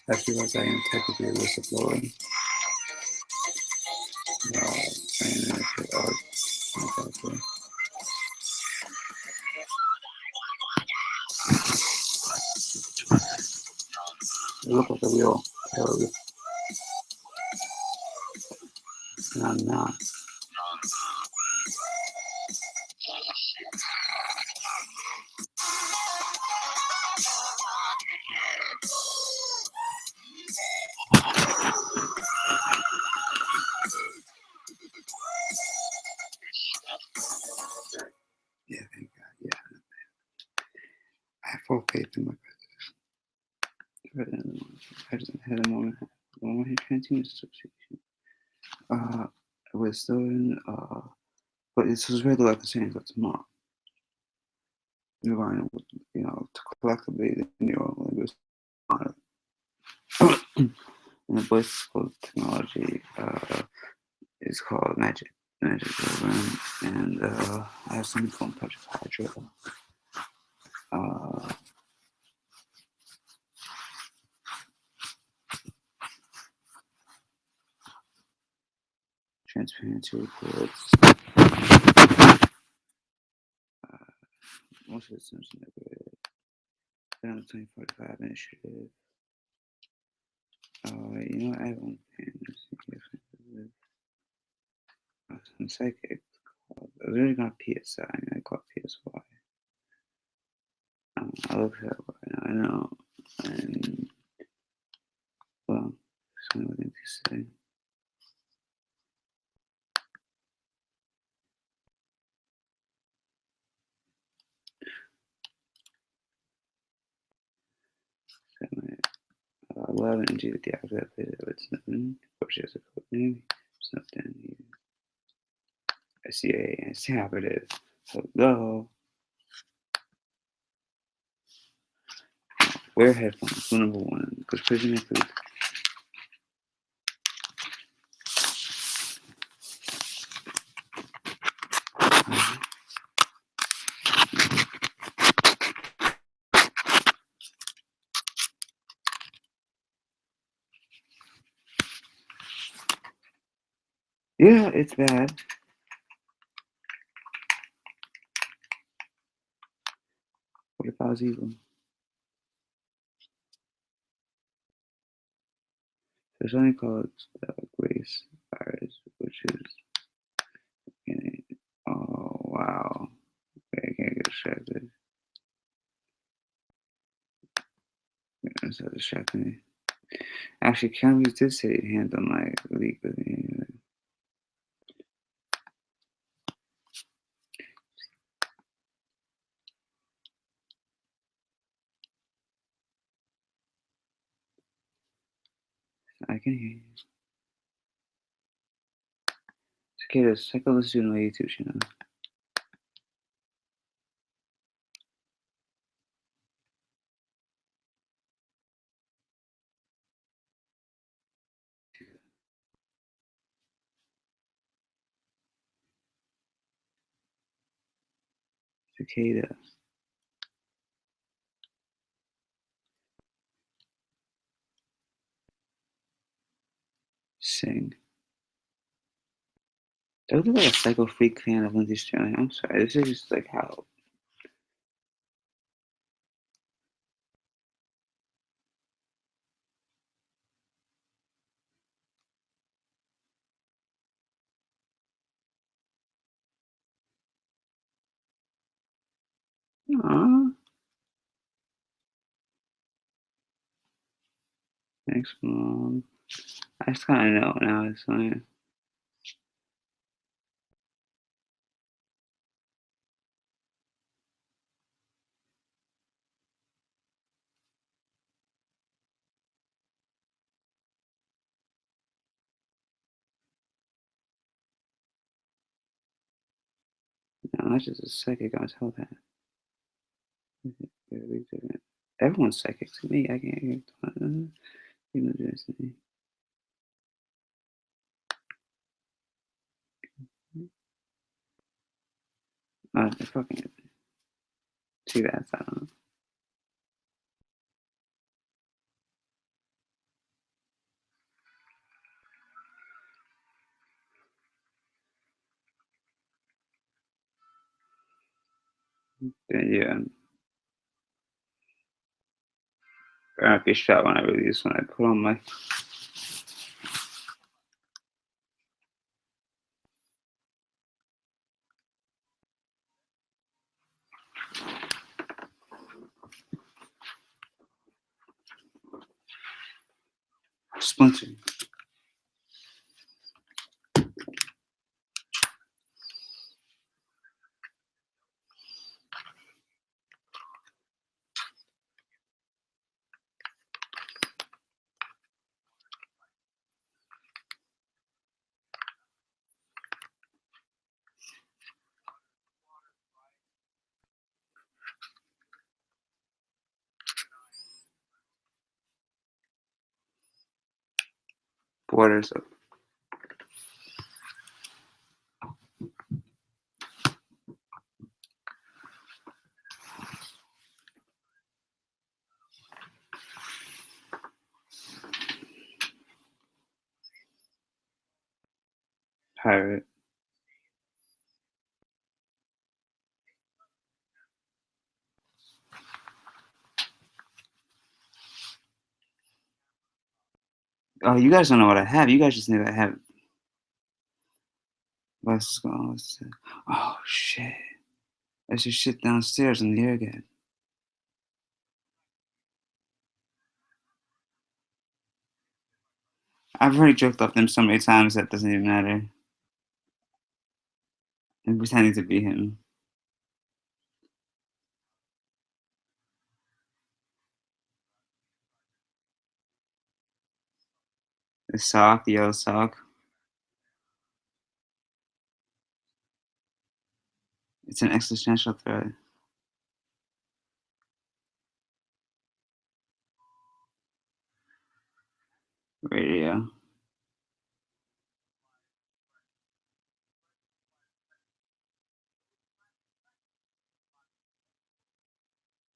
Especially as I am technically a whistleblower. It looked like a real terrorist. And I'm not. Yeah, thank God. Yeah. I have full faith in my president. President had a moment when he transmitted association. We're still in, but this was really like the same as tomorrow. You're going to collectively the neural linguist and the voice technology is called Magic Program, and I have something called Project Hydra. Transparency reports. Most of the systems in the grid. Then the 2045 initiative. I have one thing. Some psychic. I was really going PSI. I call it PSY. I look it up right now. I know. And, well, there's only one thing to say. Love and into the deactivate it's nothing. Purchase a code name. It's not down here. SCA and operative. Hello. Wear headphones. Rule number 1. Because prison includes. Yeah, it's bad. What if I was evil? There's something called grace virus, which is. Oh, wow. Okay, I can't get distracted. That's not distracting me. Actually, Cameras did say it handled my leak with me. I can hear you. Cicada, cycle this on my YouTube channel. Cicada. Sing. I look like a psycho freak fan of Lindsay Sterling. I'm sorry, this is just like how. Aww. Thanks, Mom. I just kind of know now. It's like. I'm not just a psychic, I'm a telepath. Everyone's psychic to me. I can't even do this to me. Fucking too bad. I don't know. Yeah, I might be shot when I release when I put on my. Splinter. Borders up. Pirate. Oh, you guys don't know what I have. You guys just knew I have. Let's go. Oh shit! There's just shit downstairs in the air again. I've already joked off them so many times that doesn't even matter. I'm pretending to be him. The sock, the yellow sock. It's an existential threat. Radio.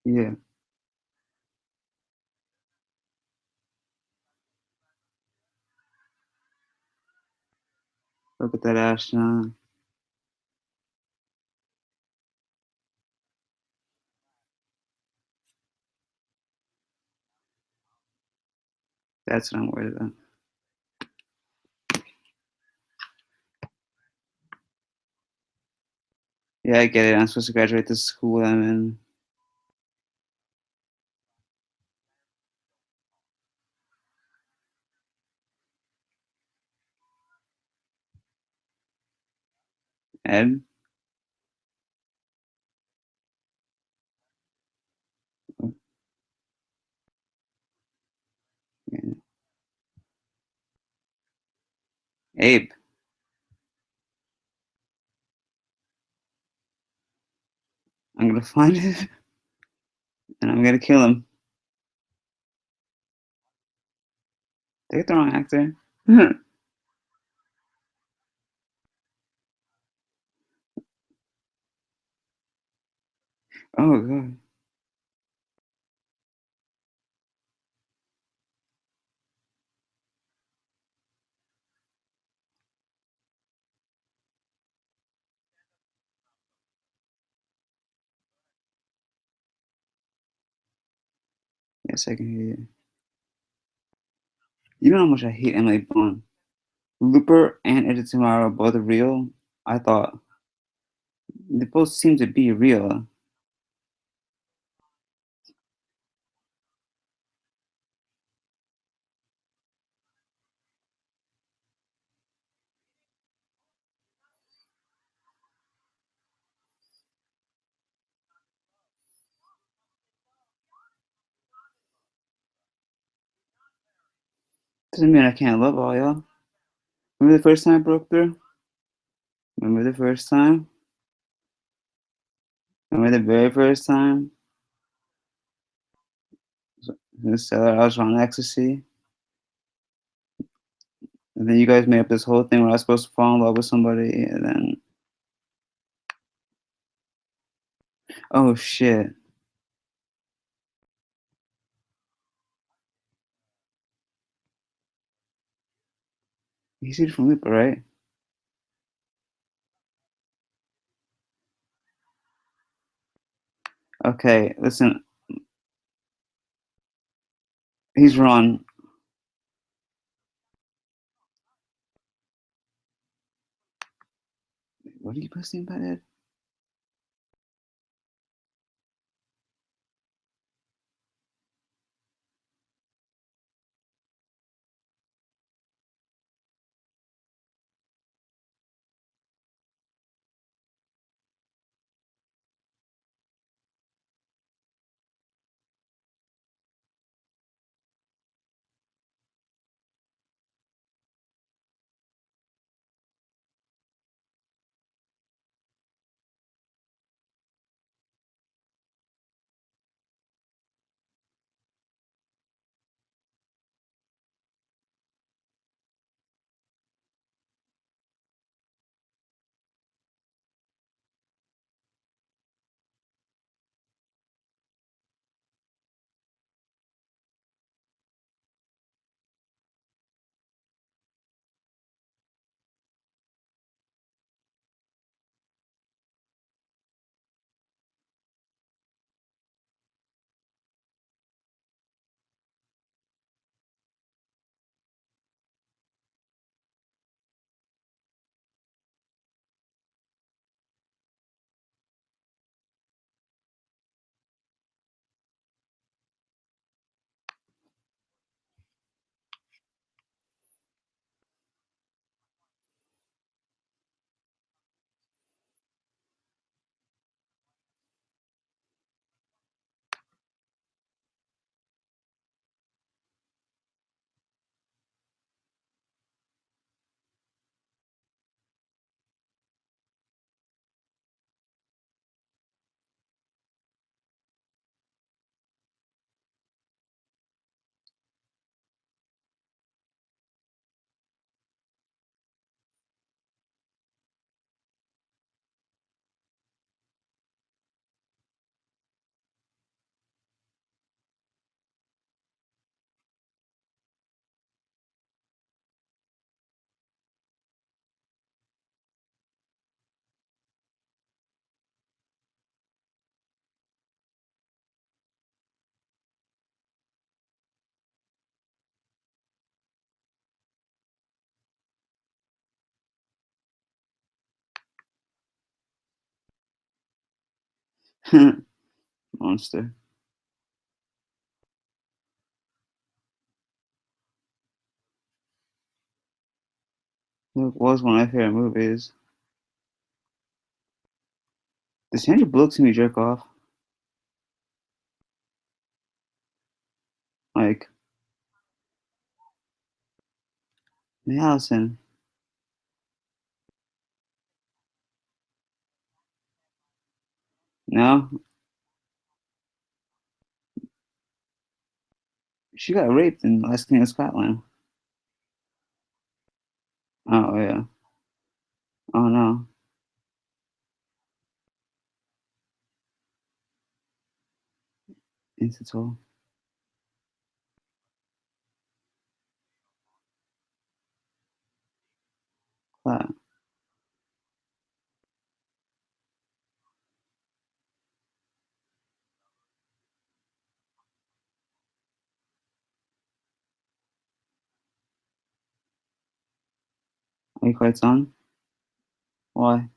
Yeah. Look at that astronaut. That's what I'm worried about. Yeah, I get it. I'm supposed to graduate the school I'm in. Ed? Yeah. Abe. I'm gonna find it and I'm gonna kill him. They get the wrong actor. Oh god. Yes, I can hear you. You know how much I hate Emily Blunt. Looper and Edit Tomorrow are both real. I thought they both seem to be real. Doesn't mean I can't love all y'all. Remember the first time I broke through? Remember the first time? Remember the very first time? I was on ecstasy. And then you guys made up this whole thing where I was supposed to fall in love with somebody, and then oh shit, he's here from Lipa, right? Okay, listen, he's Ron. What are you posting about it? Monster. Look, was one of my favorite movies. Did Sandra Bullock see me jerk off? Like, hey, Allison. No, she got raped in Last King of Scotland. Oh yeah. Oh no. Institute. Are you quite on? Why?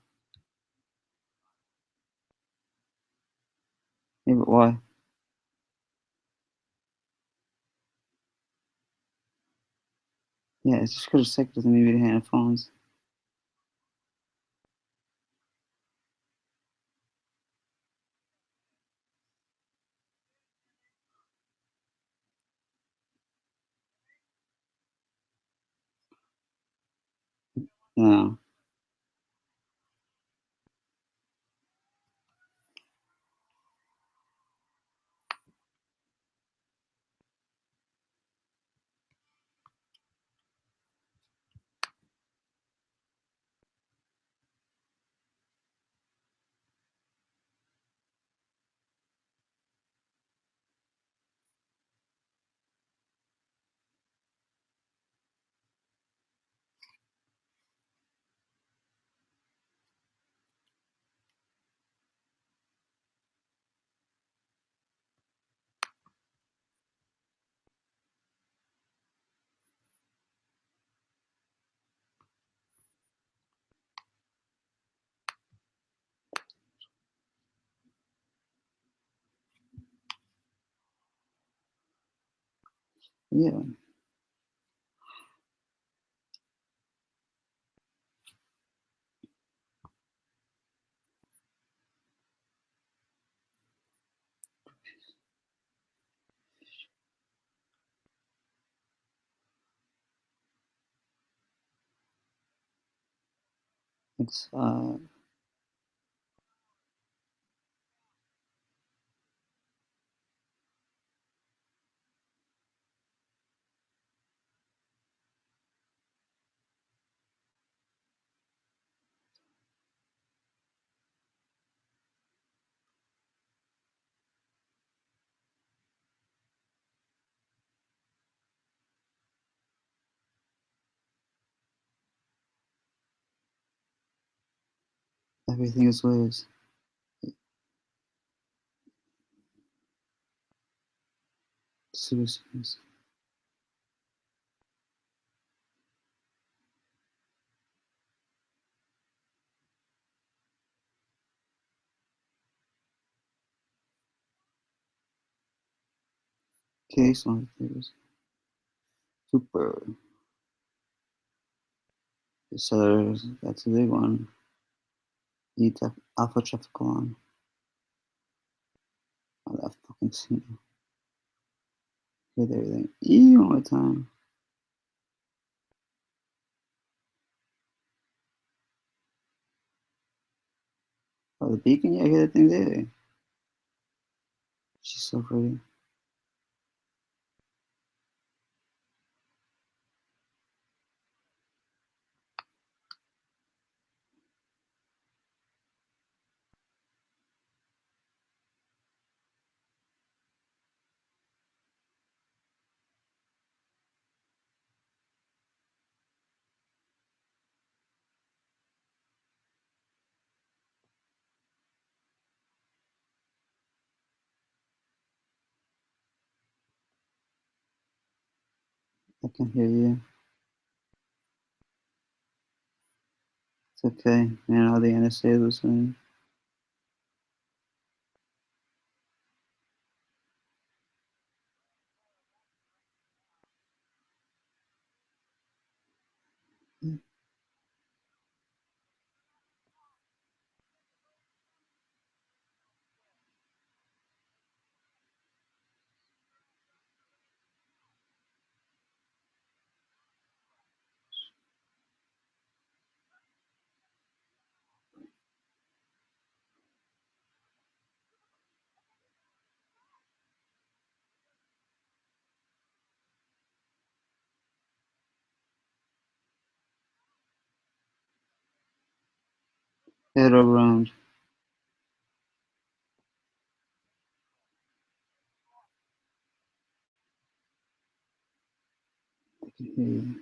Yeah, but why? Yeah, it's just because sex doesn't mean we didn't have phones. No. Yeah. It's everything is waves. Suicides. Case on theories. Super. So that's a big one. Eat alpha trafficon. Oh, that fucking signal. Hit everything. One more time. Oh, the beacon? Yeah, I hear that thing there. She's so pretty. I can hear you. It's okay. Man, all the NSA was saying. Head around. I can hear you.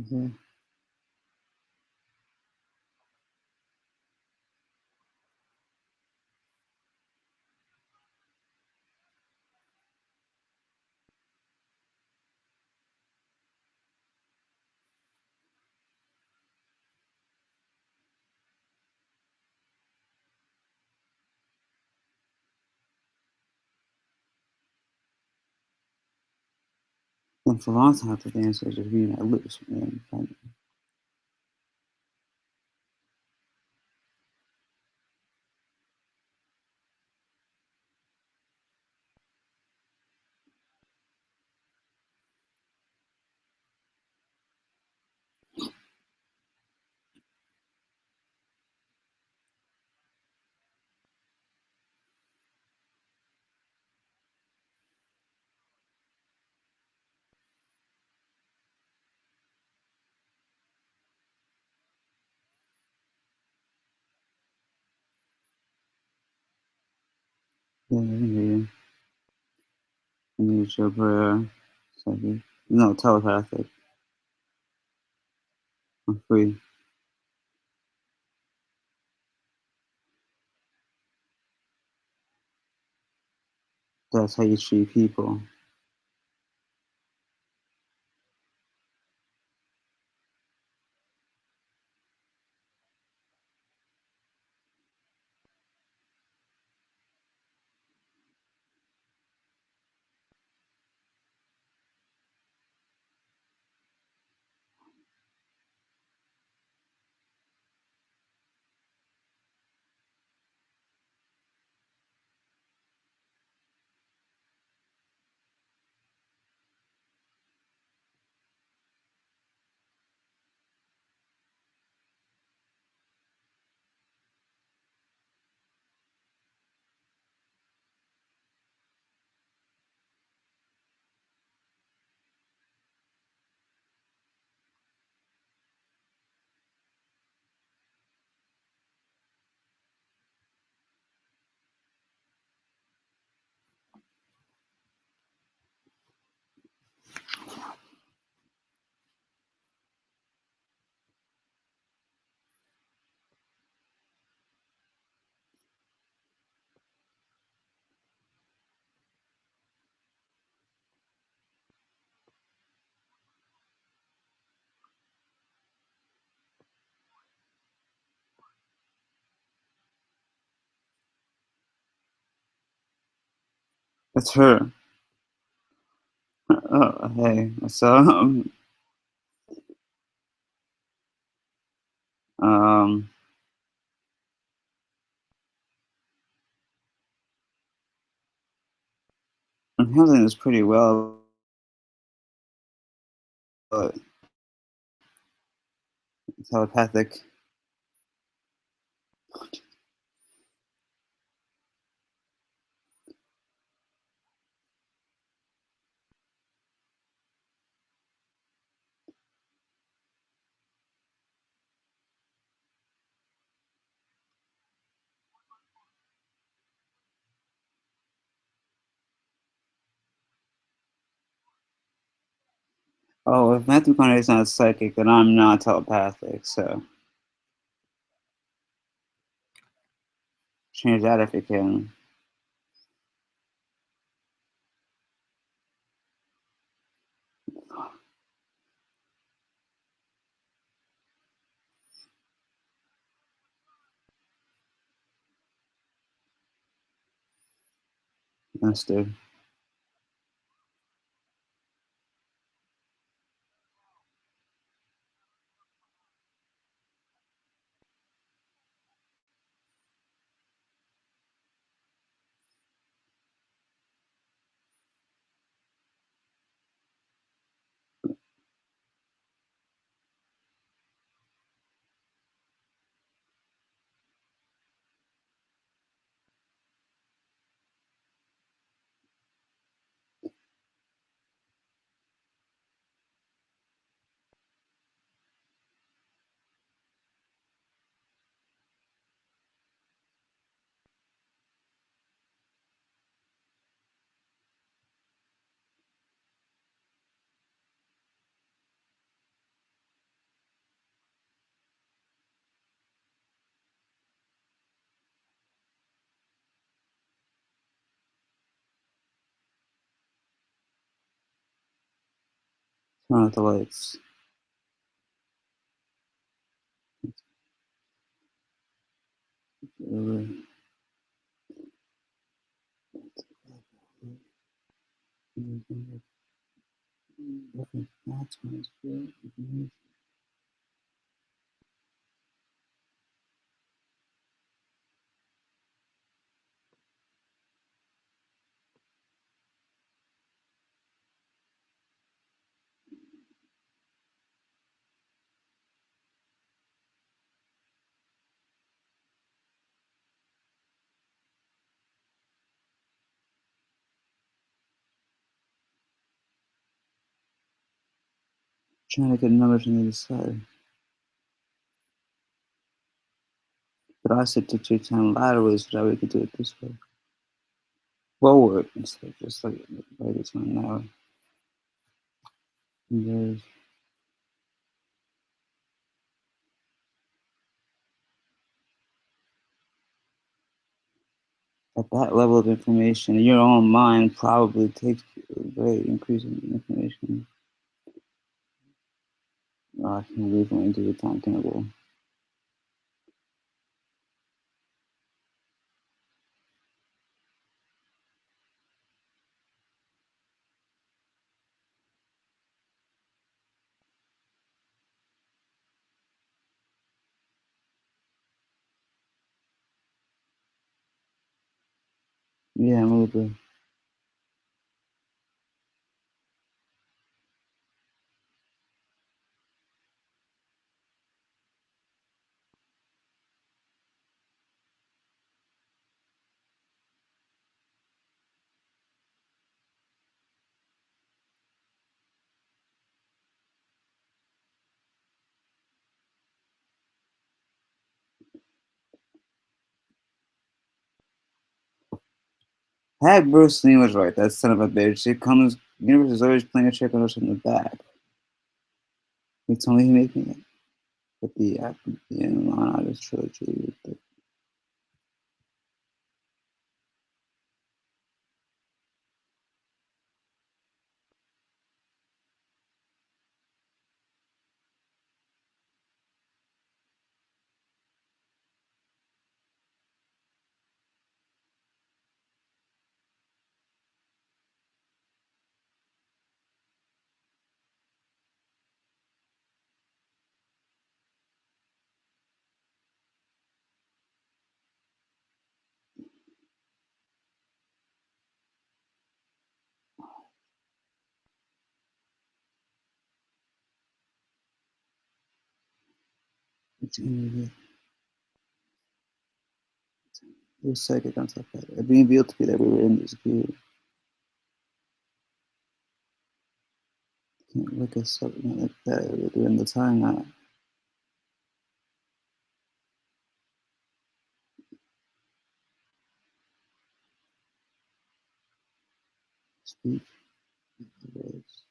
Okay. And for a long time, the dance was just being at lips, man. Yeah, I can hear you. your prayer. Psychic. No, telepathic. I'm free. That's how you treat people. That's her. Oh, hey. So, um, I'm handling this pretty well, but telepathic. Oh, if Matthew McConaughey's not psychic, then I'm not telepathic, so change that if you can. Understood. Turn off the lights. Trying to get numbers on the other side. But I said to 210 laterally so that we could do it this way. forward instead, just like it's on now. And at that level of information, your own mind probably takes a great increase in information. I can move into the time interval. Yeah, I'm a little bit. Heck, Bruce Lee was right. That son of a bitch. It comes. Universe is always playing a trick on us in the back. It's only making it. But the Monarch trilogy with the the psychic on top of it. Being revealed to be that we were in this group. Can't look us up like that. We're doing the time now. Speak the words.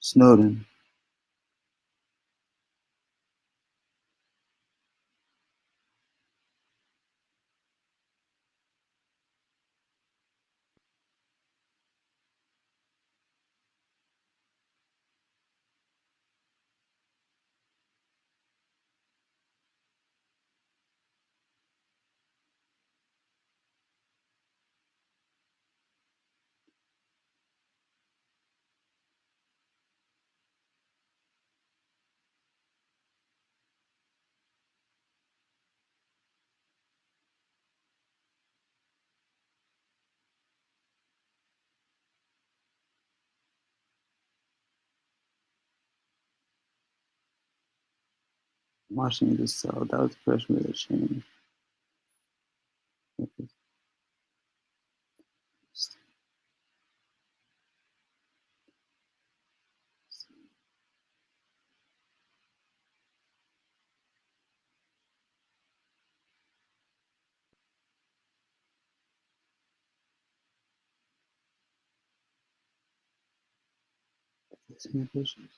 Snowden. Watching this cell. That was the first way that changed. Same questions.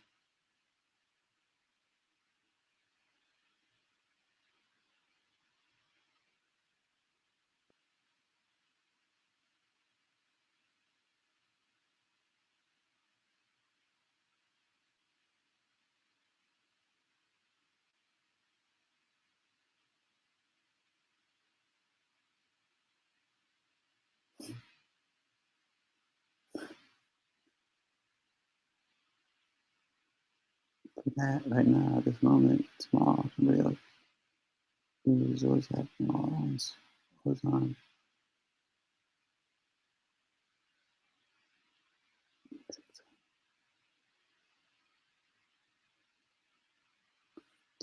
For that, right now, at this moment, tomorrow, somebody else. It is always happening all at once, all the time.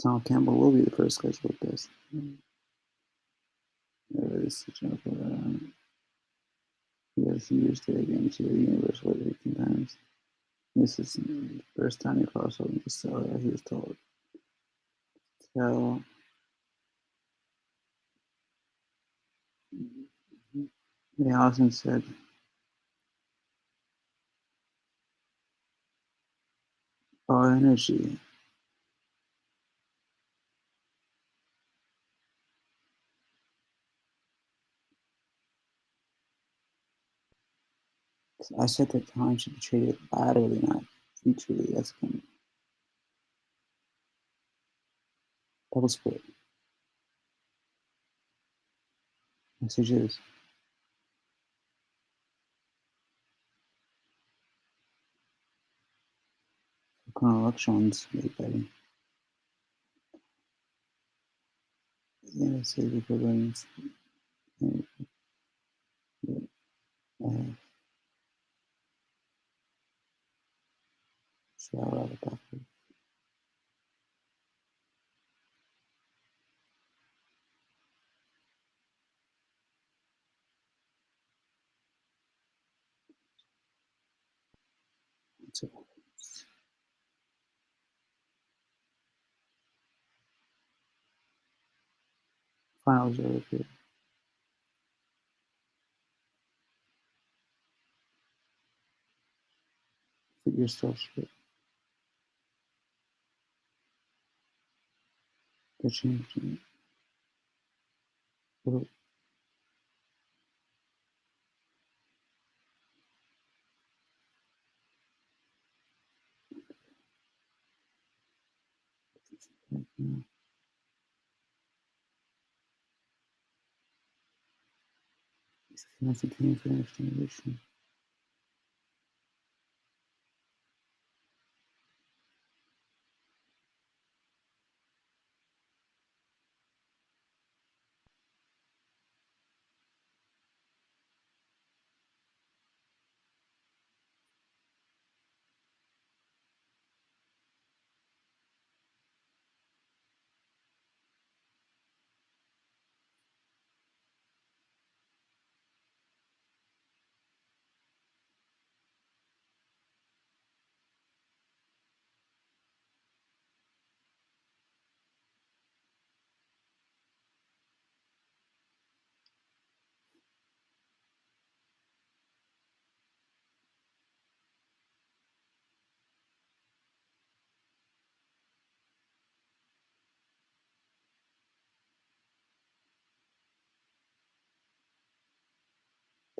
Tom Campbell will be the first scheduled guest. This is he has a few years to get into the universe with 18 times. This is the first time he crossed over into Stella. He was told. Tell. Yeah, Allison said, "Oh, energy." I said that time should be treated laterally, not futurely. That's kind of double split. Message is current electrons made better. Yeah, say the equivalence. Shower out of backwards. Finals are up here. Figure structure. The changing. Nothing came for next generation.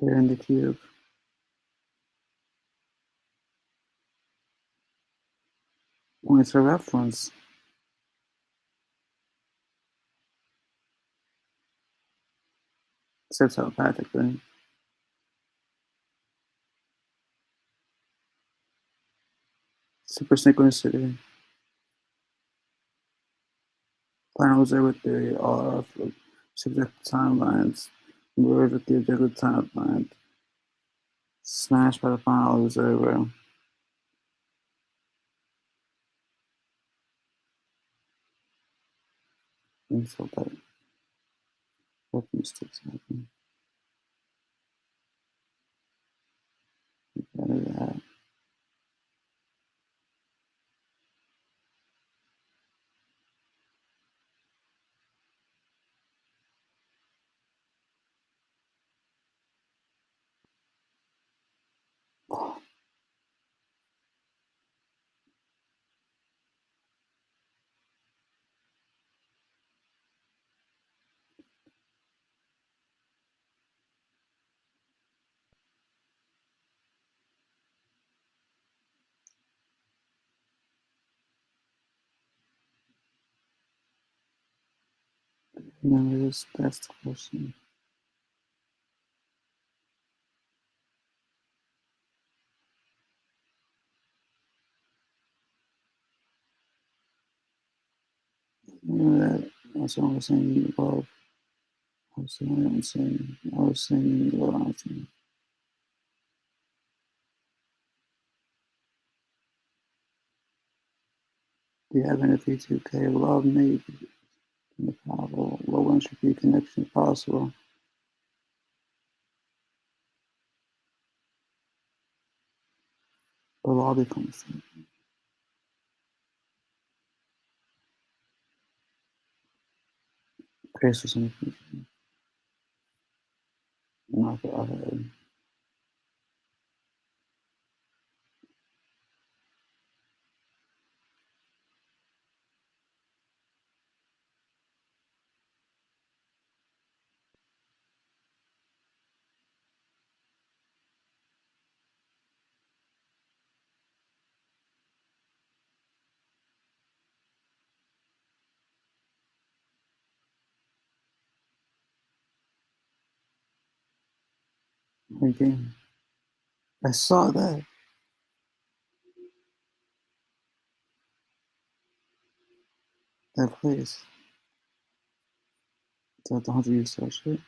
They're in the cube. Points for reference. Except telepathically. Super synchronicity. Final observer theory are subjective timelines. Merge with the objective timeline. Smashed by the final observer. And so that what mistakes happen. Better that. No, that's the question. You know that song was saying love. I was saying love. I was saying, do you have anything to K love me? In the powerful low entropy connection possible. The law becomes grace for some people. Not for other. Again, I saw that place. That the 100 year star shit.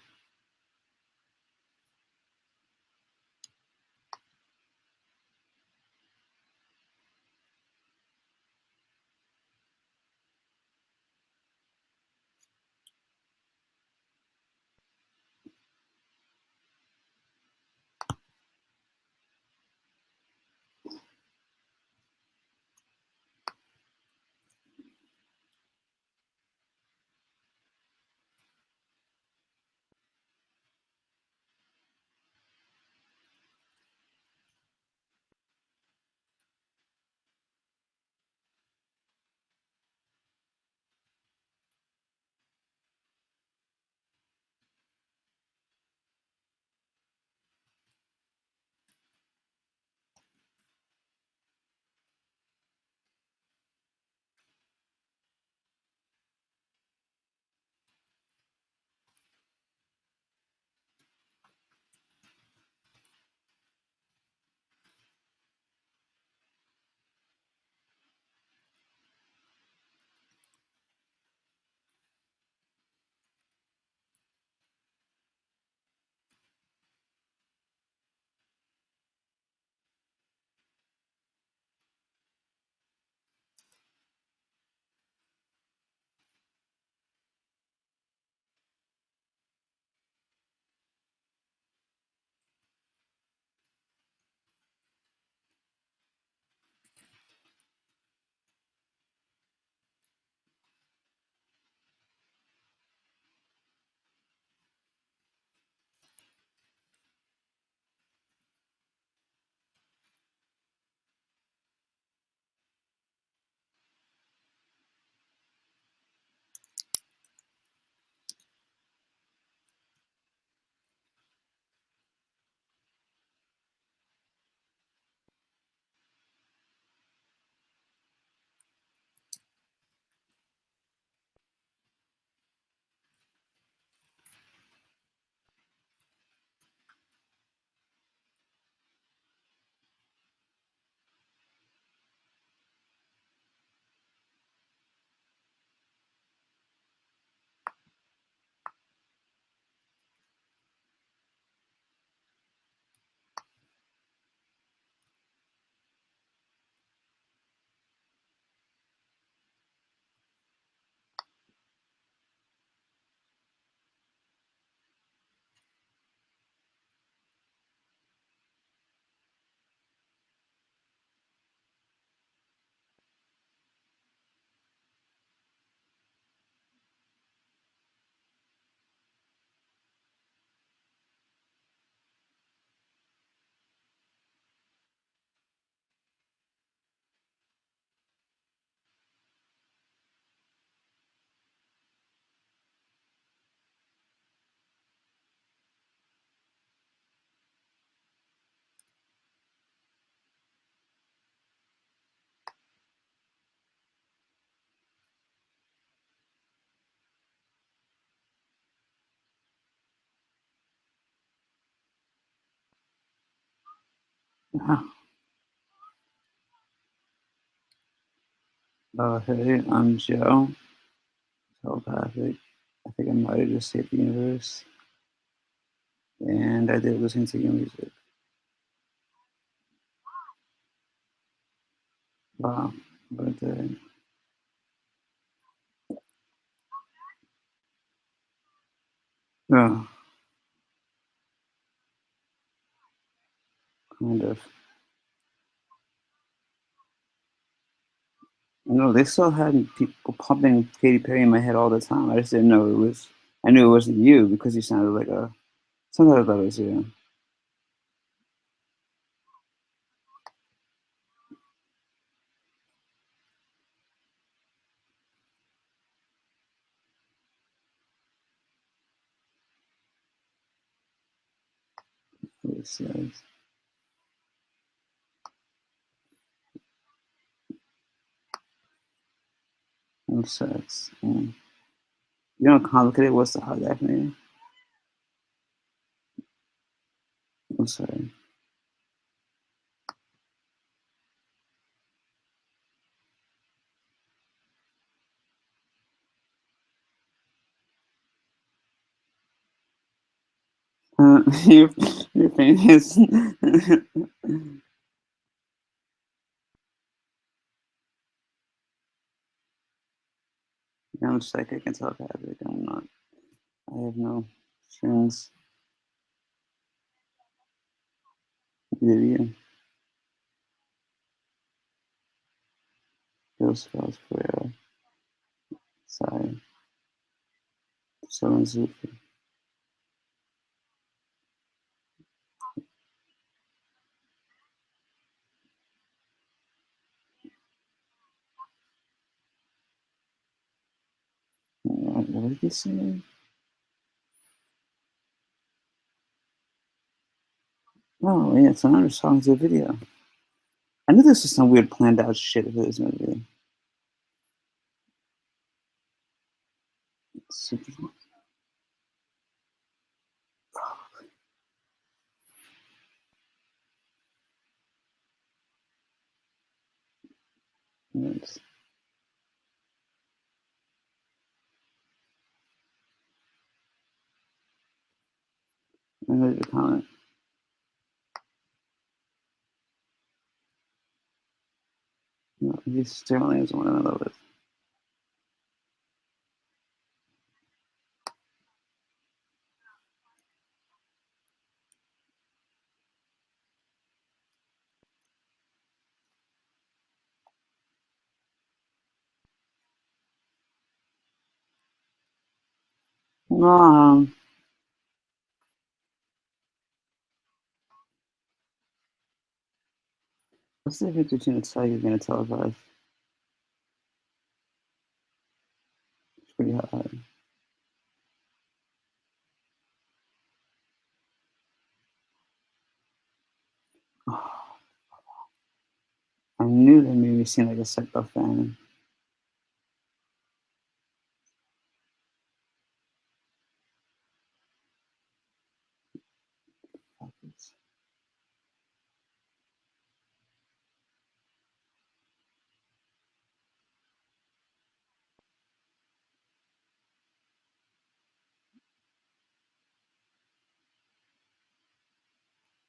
Hey, I'm Joe, telepathic. I think I might have just saved the universe, and I did listen to your music. Wow, but no, kind of. No, they still had people pumping Katy Perry in my head all the time. I just didn't know it was. I knew it wasn't you because you sounded like a. Sometimes I thought it was you. It says, no sex. You know how complicated it was to hide that from me? I'm sorry. Your, your famous. I'm psychic and telepathic. I'm not. I have no strings. Vivian, Ghost Files Pereira, Sai, Seven Zuki. What did you say? Oh, yeah, it's another song to a video. I knew this was some weird planned out shit for this movie. Super nice. I heard your comment. No, he's Sterling is the one I love it. Mom, what's the difference between a psychic and a telepath? It's pretty hard. I knew that made me seem like a psycho fan.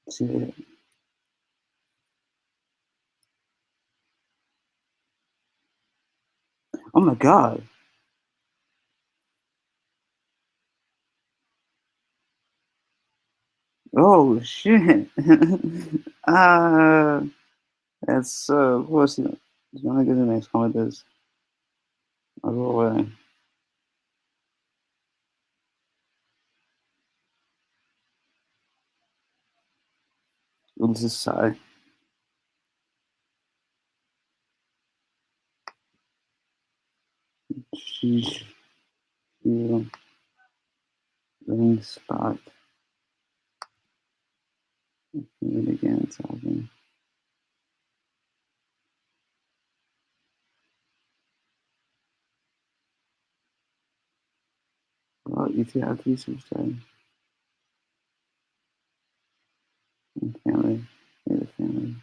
See, oh my god. Oh shit. uh, that's of course you want to get the next comment is I'll go away. We'll just sigh. Sheesh. You ring spot. Meet again talking. Well, ETR research time. Family. The family.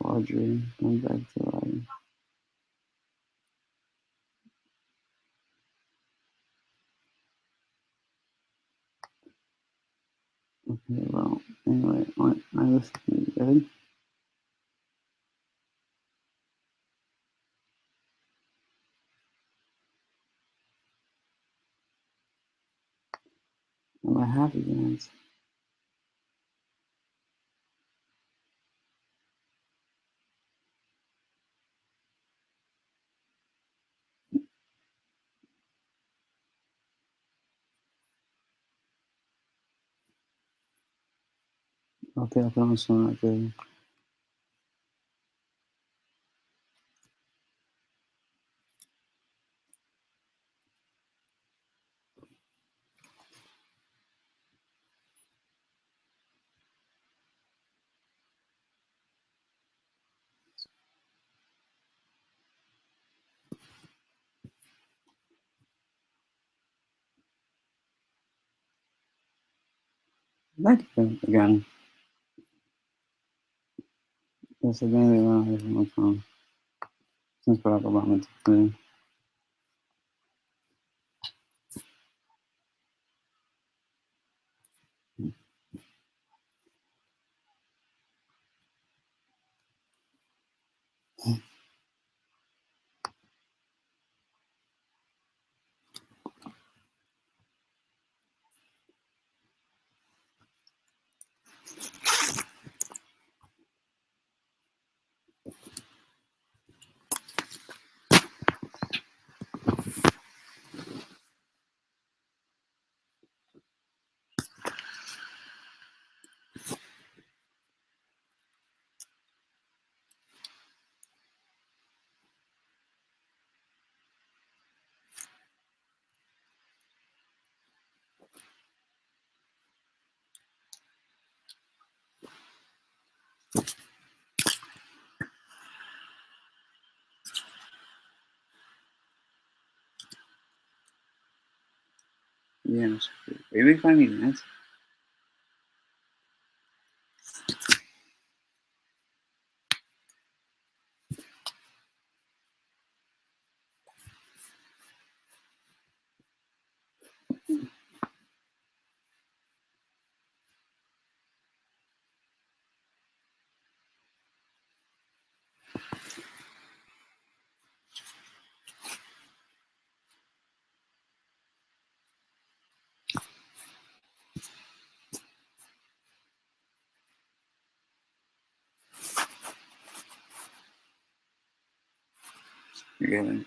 Quadri, going back to life. Okay, well, anyway, I listen to you, good? Am I happy, guys? Okay, I'll put on some right there. Thank you again. Yes, again, they want to have fun. Since Barack Obama took the yeah, maybe 5 minutes. You get it?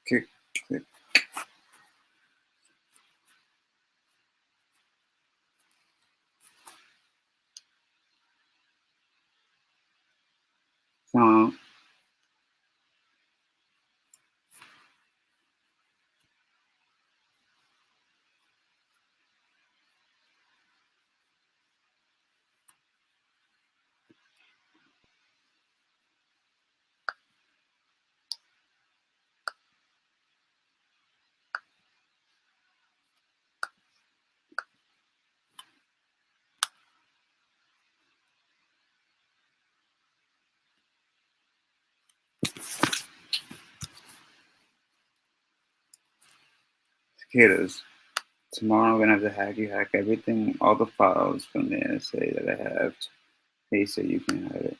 Kick, click. Sound. Cicadas. Tomorrow I'm gonna have to hack everything, all the files from the NSA that I have. Hey, so you can have it.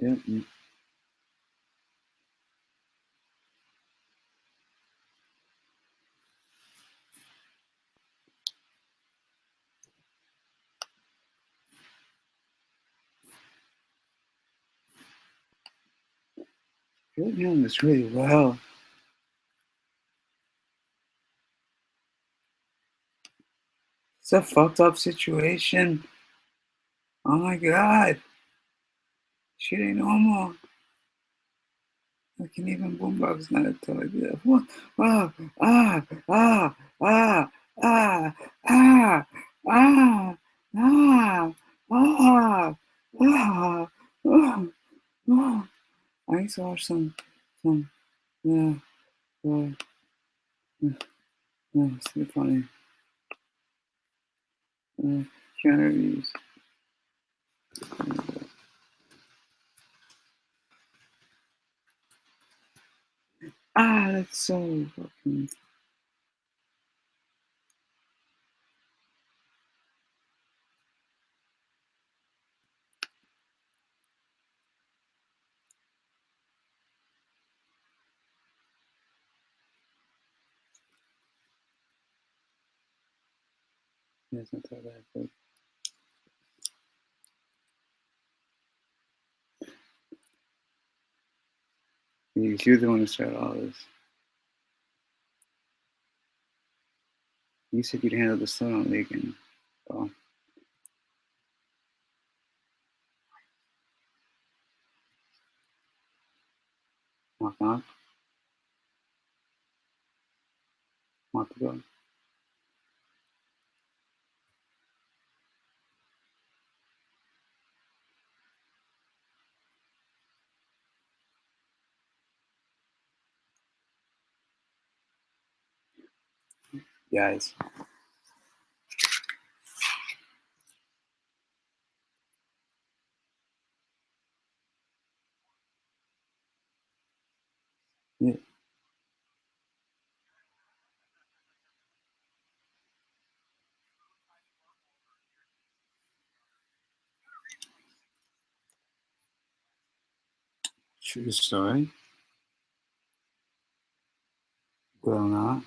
Yep. You're doing this really well. It's a fucked up situation. Oh my god. Shit ain't normal. I can't even boombox not until I do that. What? Ah, ah, ah, ah, ah, ah, ah, ah, ah, ah, ah, ah. I need to watch some, yeah, it's funny. Keanu Reeves. That's so fucking. Yeah, it's not that bad, but you're the one who started all this. You said you'd handle the Sloan League, and well, knock knock, want to go. Guys. Yeah. True story. Will not.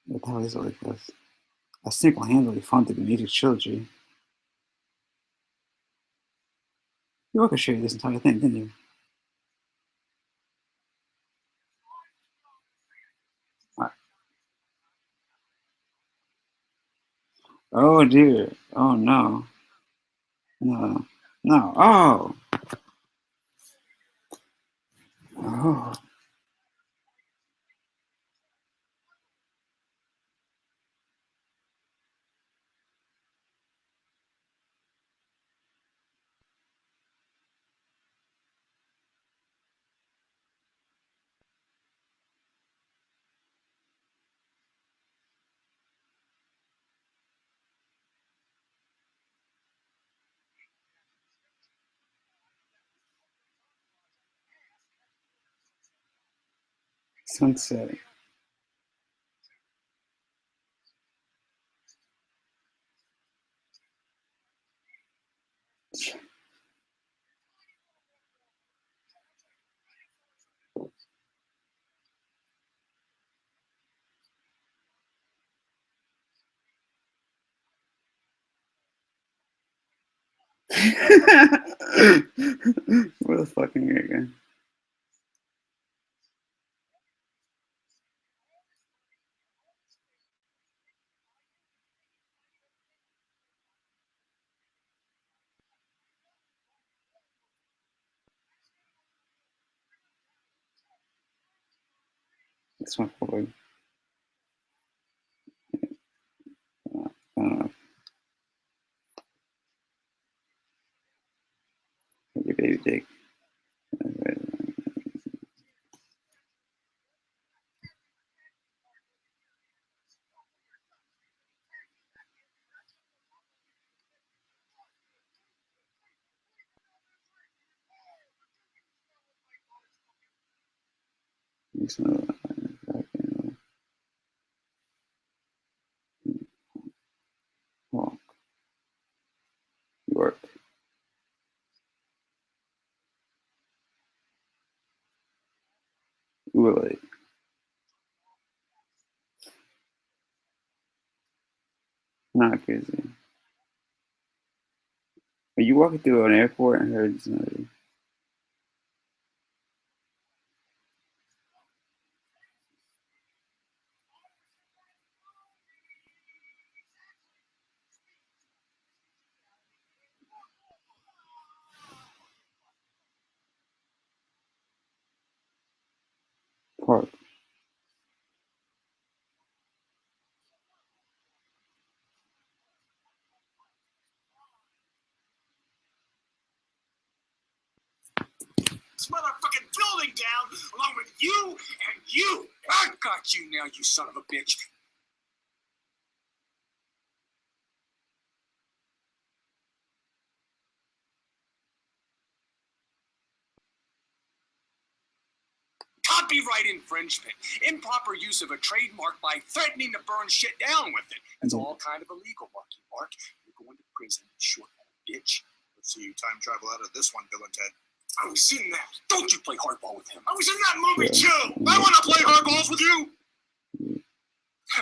What the hell is it like this? I single-handedly funded the music trilogy. You orchestrated this entire thing, didn't you? Oh dear. Oh no. No. No. Oh. Oh. Sunset. What the fucking again? That's my boy. I don't know. Your baby dick. Hawk. York. Really? Not crazy. Are you walking through an airport and heard somebody? Park. This motherfucking building down along with you and you. I got you now, you son of a bitch. Copyright infringement, improper use of a trademark by threatening to burn shit down with it. That's all kind of illegal, Marky Mark. You're going to prison, short bitch. Let's see you time travel out of this one, Bill and Ted. I was in that. Don't you play hardball with him. I was in that movie too. I want to play hardballs with you.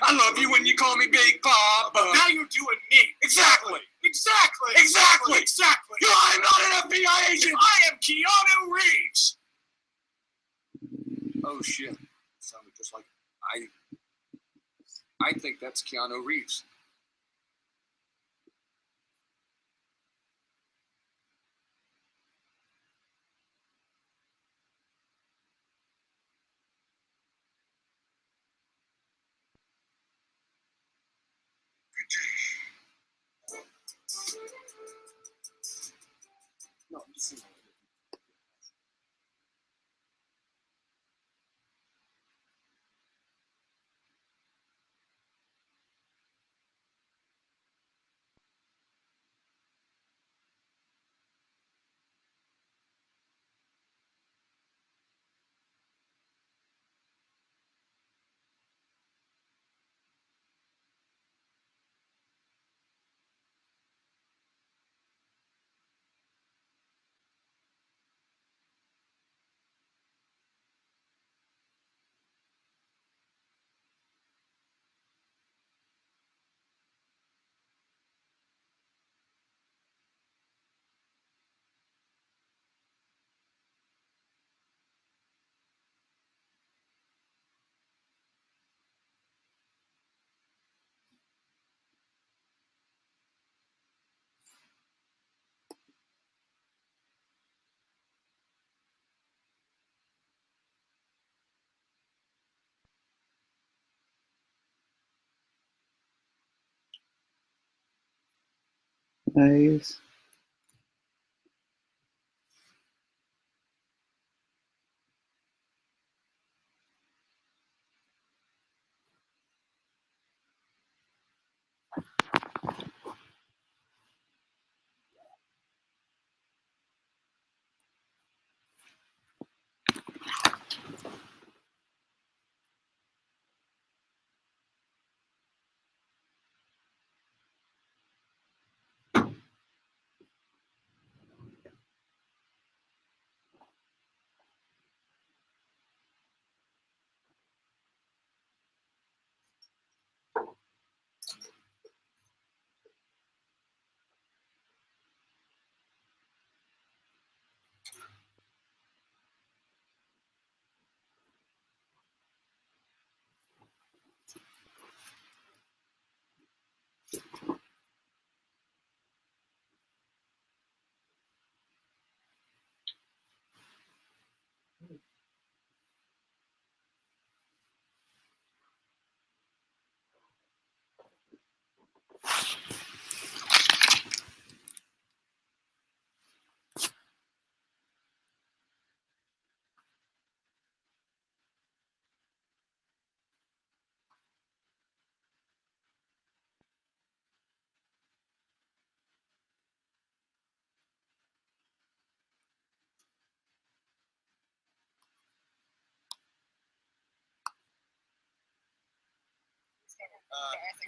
I love you when you call me Big Papa. Now you're doing me. Exactly. Exactly. Exactly. Exactly. I'm not an FBI agent. I am Keanu Reeves. Oh shit. Sounded just like I think that's Keanu Reeves. No, this is Nice.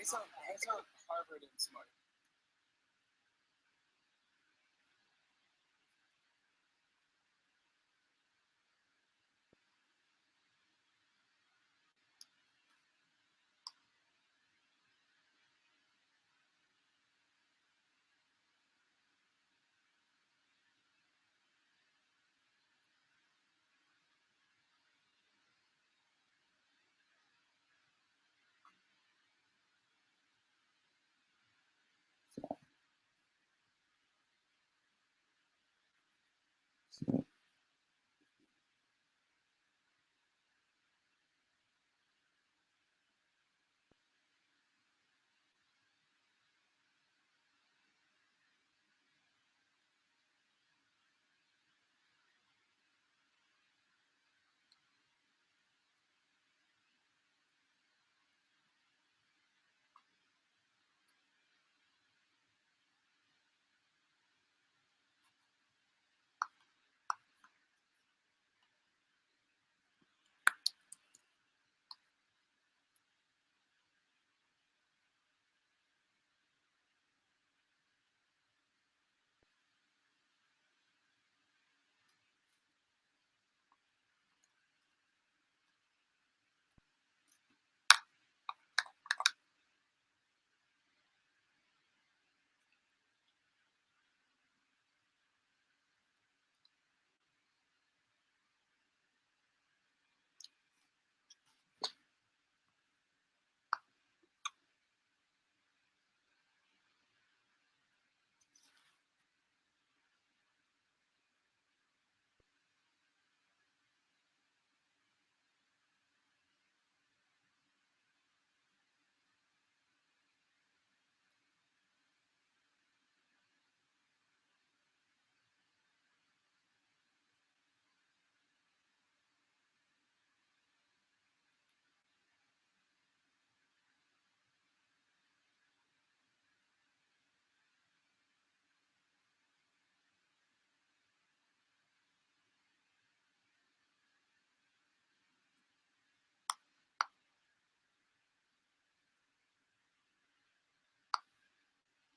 It's on Harvard and Smart. So,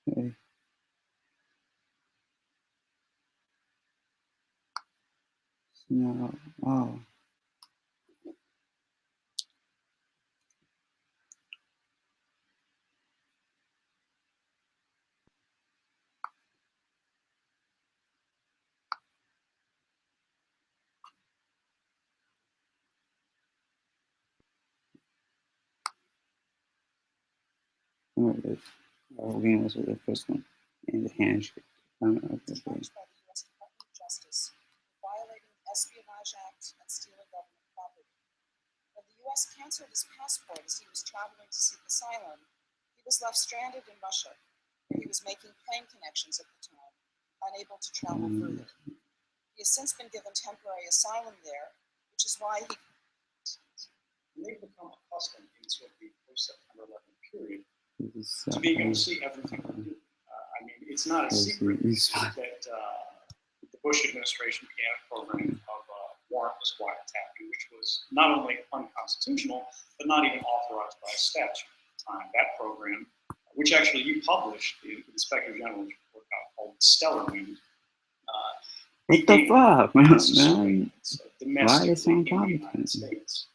okay. So now, oh, this. Again, was the first one, and the handshake. Charged by the U.S. Department of Justice for violating the Espionage Act and stealing government property. When the U.S. canceled his passport as he was traveling to seek asylum, he was left stranded in Russia, where he was making plane connections at the time, unable to travel further. He has since been given temporary asylum there, which is why he. And they've become accustomed in sort of the post-September 11 period This, to being able to see everything we do. I mean, it's not a secret that the Bush administration began a program of warrantless wiretapping, which was not only unconstitutional, but not even authorized by statute at the time. That program, which actually you published in the Inspector General's report called Stellar Wind, what the fuck, man? Why are they so in the United incompetent? States.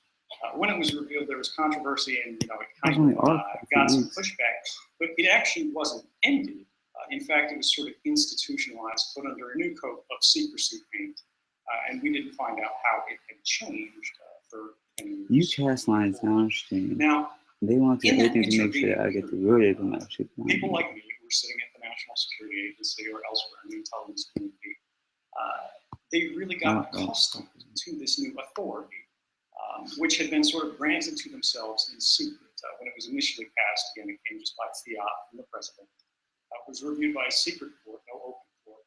When it was revealed, there was controversy, and it That's kind only of our got some police. pushback. But it actually wasn't ended. In fact, it was sort of institutionalized, put under a new coat of secrecy paint, and we didn't find out how it had changed for 10 years. UCAS lines downstream. Now, They want to do in that everything to make sure that I get the word of them actually. people like me who were sitting at the National Security Agency or elsewhere in the intelligence community, they really got accustomed to this new authority, which had been sort of granted to themselves in secret. When it was initially passed, again, it came just by fiat from the president. It was reviewed by a secret court, no open court,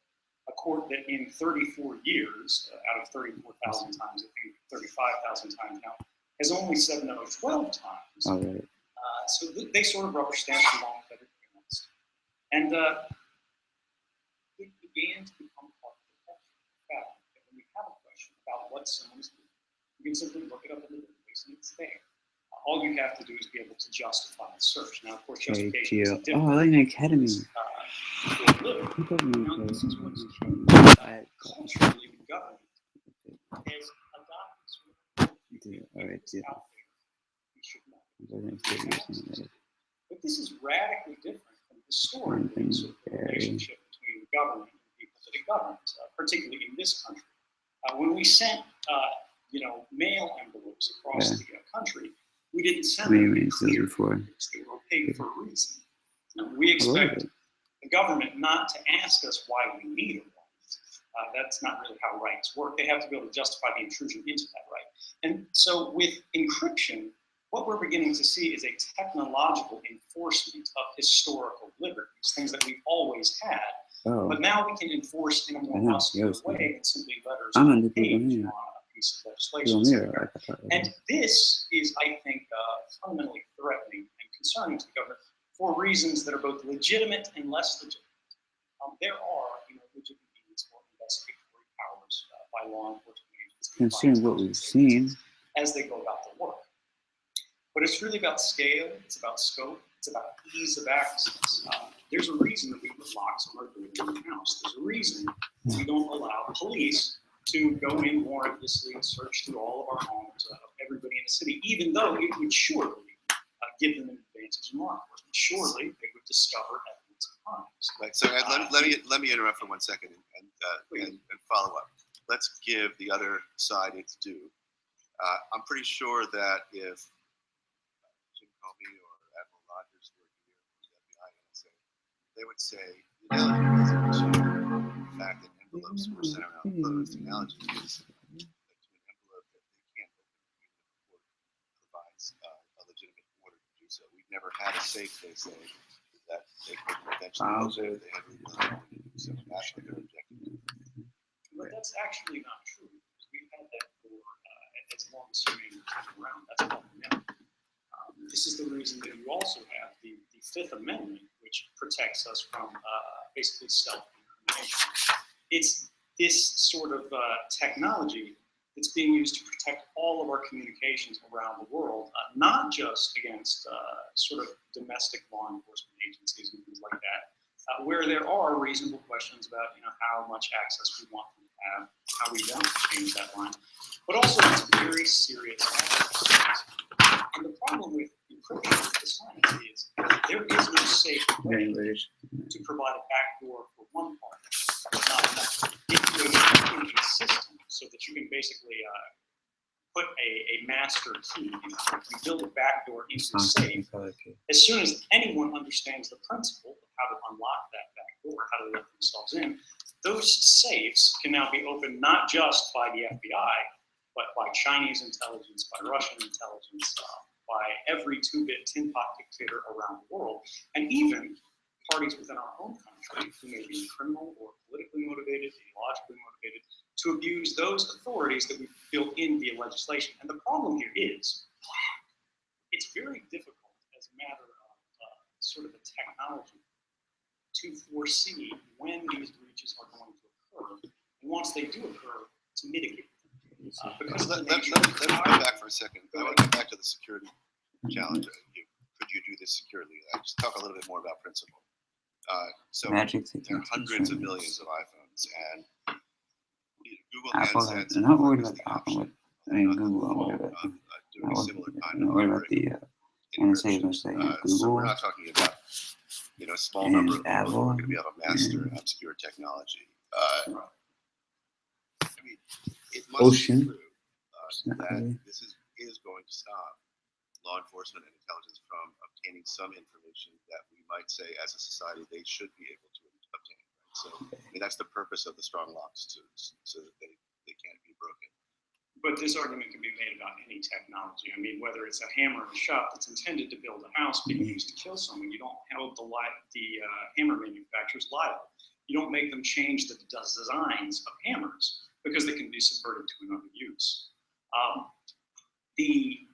a court that in 34 years, out of 34,000 times, I think 35,000 times now, has only said no 12 times. All right. So they sort of rubber stamped along with everything else. And it began to become part of the fact that when you have a question about what someone is doing, you can simply look it up in the database and it's there. all you have to do is be able to justify the search. Now, of course, Okay, justification is deal. different. Oh, like an academy. For a living. People Now, make this is what's culturally the government has adopted sort of Alright, deal. out there. We should know. But this is radically different from historically sort of the relationship between the government and the people that it governs, particularly in this country. When we sent, mail envelopes across the country, we didn't send them clear envelopes. They were opaque for a reason. We expect the government not to ask us why we need a right. That's not really how rights work. They have to be able to justify the intrusion into that right. And so with encryption, what we're beginning to see is a technological enforcement of historical liberties, things that we've always had. Oh. But now we can enforce in a more muscular way than simply letters on a page on a piece of legislation. And this is, I think, fundamentally threatening and concerning to the government for reasons that are both legitimate and less legitimate. There are, legitimate needs for investigatory powers by law enforcement agencies. Considering what we've seen, as they go about their work. But it's really about scale, it's about scope, it's about ease of access. There's a reason that we put locks on our door in the house. There's a reason we don't allow police to go in warrantlessly and search through all of our homes of everybody in the city, even though it would surely give them an advantage in law enforcement. Surely they would discover evidence of crimes. Right. So let me interrupt for 1 second and follow up. Let's give the other side its due. I'm pretty sure that if Jim Comey or Admiral Rogers were here from the FBI NSA, they would say the analogy isn't the fact that envelopes were sent around closed. The analogy is to an envelope that they can't open even if the court provides a legitimate order to do so. We've never had a safe, they say, that they could eventually open if they had legal authority to do so. That's what they're objecting to. But that's actually not true. We've had that for as long as humane has been around. That's fundamental. This is the reason that you also have the Fifth Amendment, which protects us from basically self-incrimination. It's this sort of technology that's being used to protect all of our communications around the world, not just against sort of domestic law enforcement agencies and things like that, where there are reasonable questions about how much access we want them to have, how we want to change that line, but also it's very serious access. And the problem with encryption with the science is there is no safe way to provide a backdoor for one part, but not enough. If you have a system so that you can basically put a master key, you build a backdoor into the safe. As soon as anyone understands the principle of how to unlock that backdoor, how to let themselves in, those safes can now be opened not just by the FBI, but by Chinese intelligence, by Russian intelligence, by every two-bit tin pot dictator around the world, and even parties within our own country who may be criminal or politically motivated, ideologically motivated, to abuse those authorities that we've built in via legislation. And the problem here is, it's very difficult as a matter of sort of a technology to foresee when these breaches are going to occur, and once they do occur, to mitigate them. Let me come back for a second. I want to come back to the security challenge. Could you do this securely? Just talk a little bit more about principle. So there are hundreds of millions of iPhones, and Google handsets. I'm not worried about Apple. Google. I'm worried about doing a similar kind I'm of worried about the NSA is saying Google. So we're not talking about a small number of people Apple, who are going to be able to master obscure technology. It must be true that this is going to stop law enforcement and intelligence from obtaining some information that we might say as a society they should be able to obtain. Right? So that's the purpose of the strong locks, so that they can't be broken. But this argument can be made about any technology. I mean, whether it's a hammer in a shop that's intended to build a house being used to kill someone, you don't hold the hammer manufacturers liable. You don't make them change the designs of hammers because they can be subverted to another use. The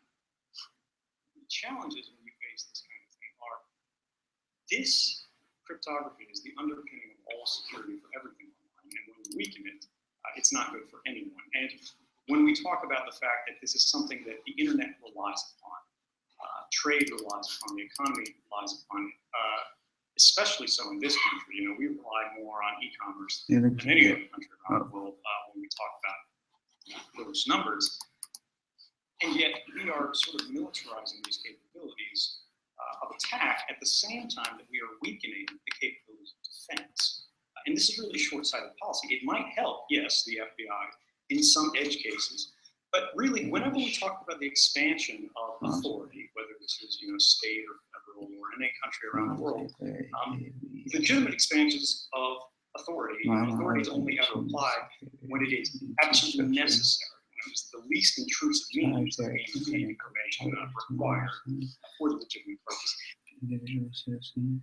challenges when you face this kind of thing are this cryptography is the underpinning of all security for everything online, and when you weaken it, it's not good for anyone. And when we talk about the fact that this is something that the internet relies upon, trade relies upon, the economy relies upon it. Especially so in this country, you know, we rely more on e-commerce than any other country around the world when we talk about those numbers. And yet we are sort of militarizing these capabilities of attack at the same time that we are weakening the capabilities of defense. And this is really short-sighted policy. It might help, yes, the FBI in some edge cases, but really, whenever we talk about the expansion of authority, whether this is, you know, state or federal or in any country around the world, legitimate expansions of authority, authorities only ever apply when it is absolutely necessary, when it is the least intrusive means that we receive information required for the legitimate purpose. Individual citizen.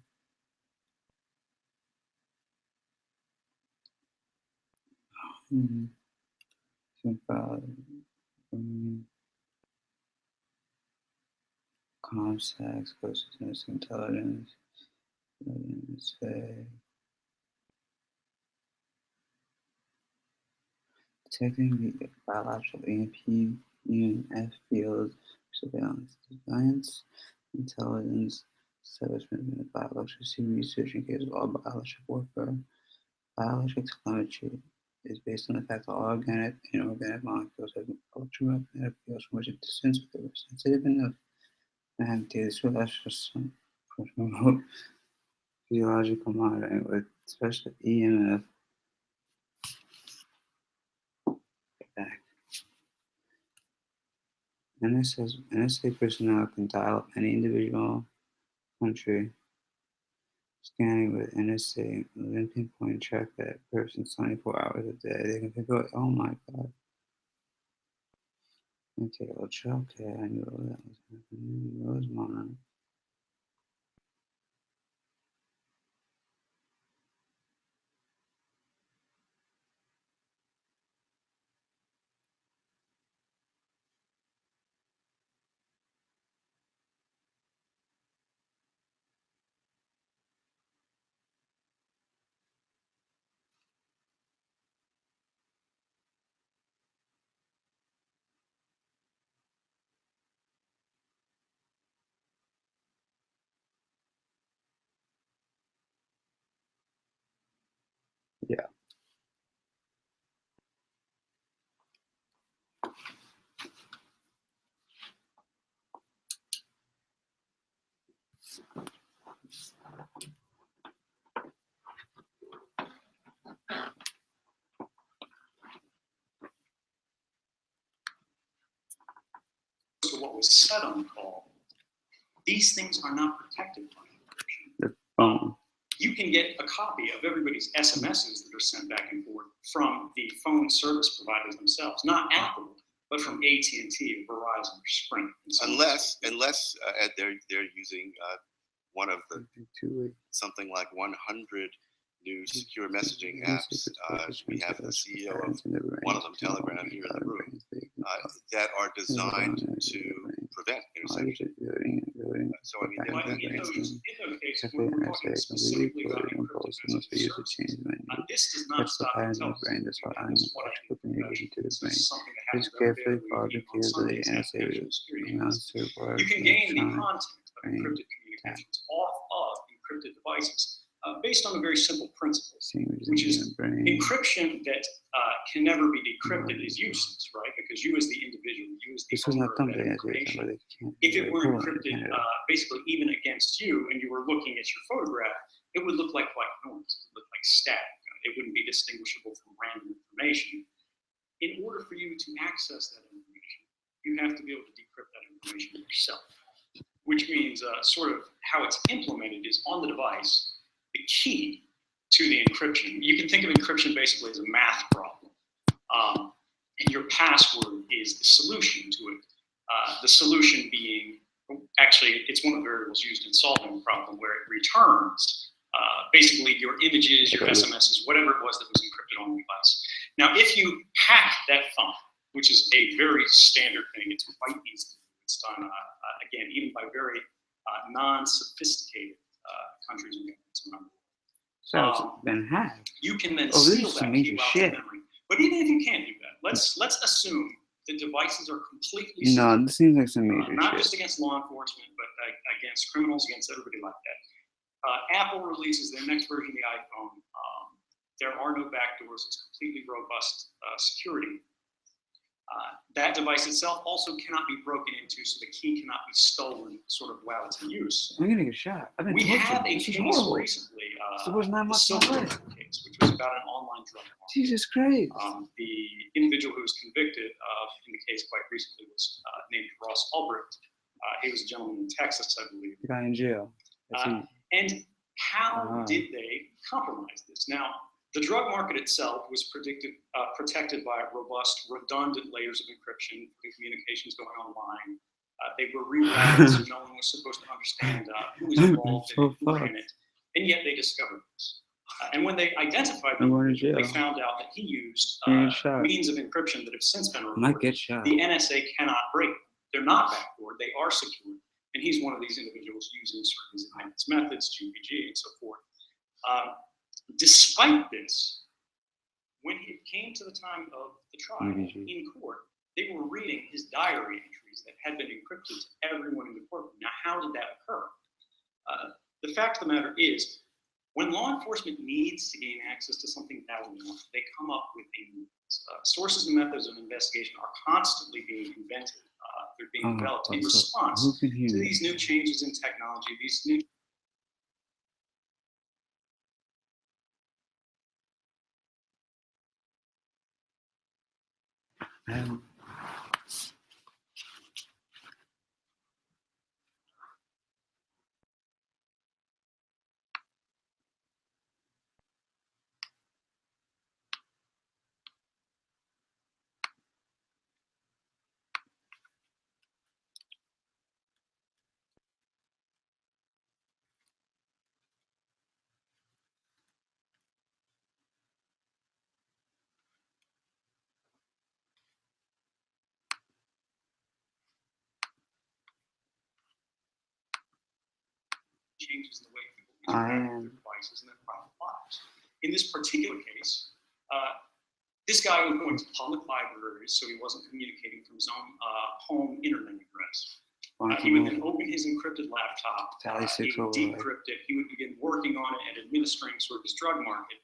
Context, consciousness, intelligence, detecting the biological EMP, EMF field, surveillance, defiance, intelligence, establishment of biological research in case of all biological warfare. Biological telemetry is based on the fact that all organic and inorganic molecules have electromagnetic fields from which a distance if they were sensitive enough and have data to promote physiological monitoring with special EMF back. NSA personnel can dial up any individual country scanning with NSA within pinpoint track that person 24 hours a day. They can pick up, oh my god. Okay, okay, I knew that was happening. It was Monarch. Yeah. To what was said on the call, these things are not protected by encryption. The phone. You can get a copy of everybody's SMSs that are sent back and forth from the phone service providers themselves, not Apple, but from AT&T, Verizon, or Sprint. Unless Ed, they're using one of the something like 100 new secure messaging apps. We have the CEO of one of them, Telegram, here in the room, that are designed to prevent interception. So I mean, in those cases, when we're talking specifically about encrypted message services, this does not stop the brain. This is something that happens carefully on some of these applications. You can gain the content of encrypted communications off of encrypted devices based on a very simple principle, which is encryption that can never be decrypted is useless, right? Because you as the individual, you as the owner of that information, if it were encrypted basically even against you and you were looking at your photograph, it would look like white noise, it would look like static. It wouldn't be distinguishable from random information. In order for you to access that information, you have to be able to decrypt that information yourself, which means sort of how it's implemented is on the device, the key to the encryption. You can think of encryption basically as a math problem. And your password is the solution to it. The solution being, actually, it's one of the variables used in solving the problem where it returns basically your images, your SMSs, whatever it was that was encrypted on the device. Now, if you hack that phone, which is a very standard thing, it's quite easy. It's done, again, even by very non-sophisticated countries and governments around the world. So it's been hacked. You can then steal that key out of memory. But even if you can't do that, let's assume the devices are completely No, secure. this seems like some major Not shit. just against law enforcement, but against criminals, against everybody like that. Apple releases their next version of the iPhone. There are no backdoors. It's completely robust security. That device itself also cannot be broken into, so the key cannot be stolen sort of while it's in use. I'm gonna get shot. I've been We tortured. had a This is case horrible. recently, So there's not the much Silver to River case, which was about an online drug market. Jesus Christ. The individual who was convicted in the case quite recently was named Ross Ulbricht. He was a gentleman in Texas, I believe. The guy in jail. And how did they compromise this? Now, the drug market itself was protected by robust, redundant layers of encryption for the communications going online. They were rerouted, so no one was supposed to understand who was involved in it, who ran it, and yet they discovered this. And when they identified them, they found out that he used means of encryption that have since been reported. The NSA cannot break them. They're not backdoor, they are secure. And he's one of these individuals using certain advanced methods, GPG, and so forth. Despite this, when it came to the time of the trial in court, they were reading his diary entries that had been encrypted to everyone in the courtroom. Now, how did that occur? The fact of the matter is, when law enforcement needs to gain access to something valuable, they come up with sources and methods of investigation are constantly being invented. They're being developed in response to these new changes in technology, these new changes in the way people interact with their devices and their private lives. In this particular case, this guy was going to public libraries, so he wasn't communicating from his own home internet address. He would then open his encrypted laptop, he would decrypt it, he would begin working on it and administering sort of his drug market.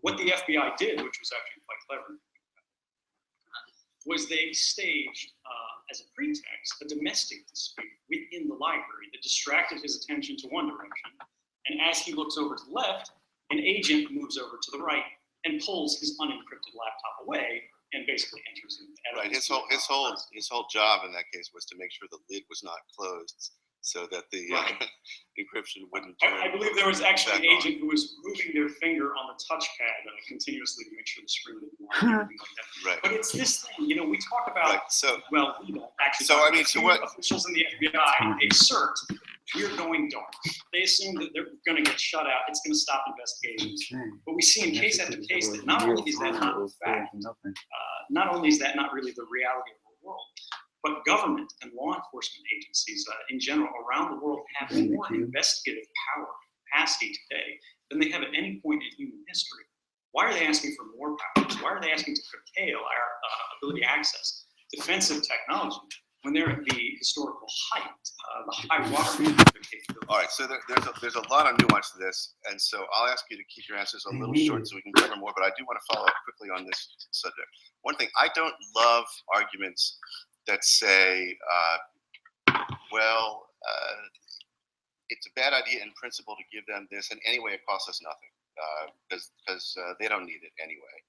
What the FBI did, which was actually quite clever, was they staged, as a pretext, a domestic dispute within the library that distracted his attention to one direction. And as he looks over to the left, an agent moves over to the right and pulls his unencrypted laptop away and basically enters in. Right. His whole job in that case was to make sure the lid was not closed, so that the encryption wouldn't turn. I believe there was actually an agent who was moving their finger on the touchpad continuously to make sure the screen didn't lie, anything like that. Right. But it's this thing, we talk about. Right. So well, we don't actually. So I mean, so what officials in the FBI assert we're going dark. They assume that they're going to get shut out. It's going to stop investigations. But we see in case after case that not only is that not a fact, not only is that not really the reality of the world, but government and law enforcement agencies in general around the world have more investigative power, capacity today than they have at any point in human history. Why are they asking for more powers? Why are they asking to curtail our ability to access defensive technology when they're at the historical height, the high water mark of their capability? All right, so there's a lot of nuance to this, and so I'll ask you to keep your answers a little short so we can cover more, but I do want to follow up quickly on this subject. One thing, I don't love arguments that say, it's a bad idea in principle to give them this, and anyway it costs us nothing, because they don't need it anyway.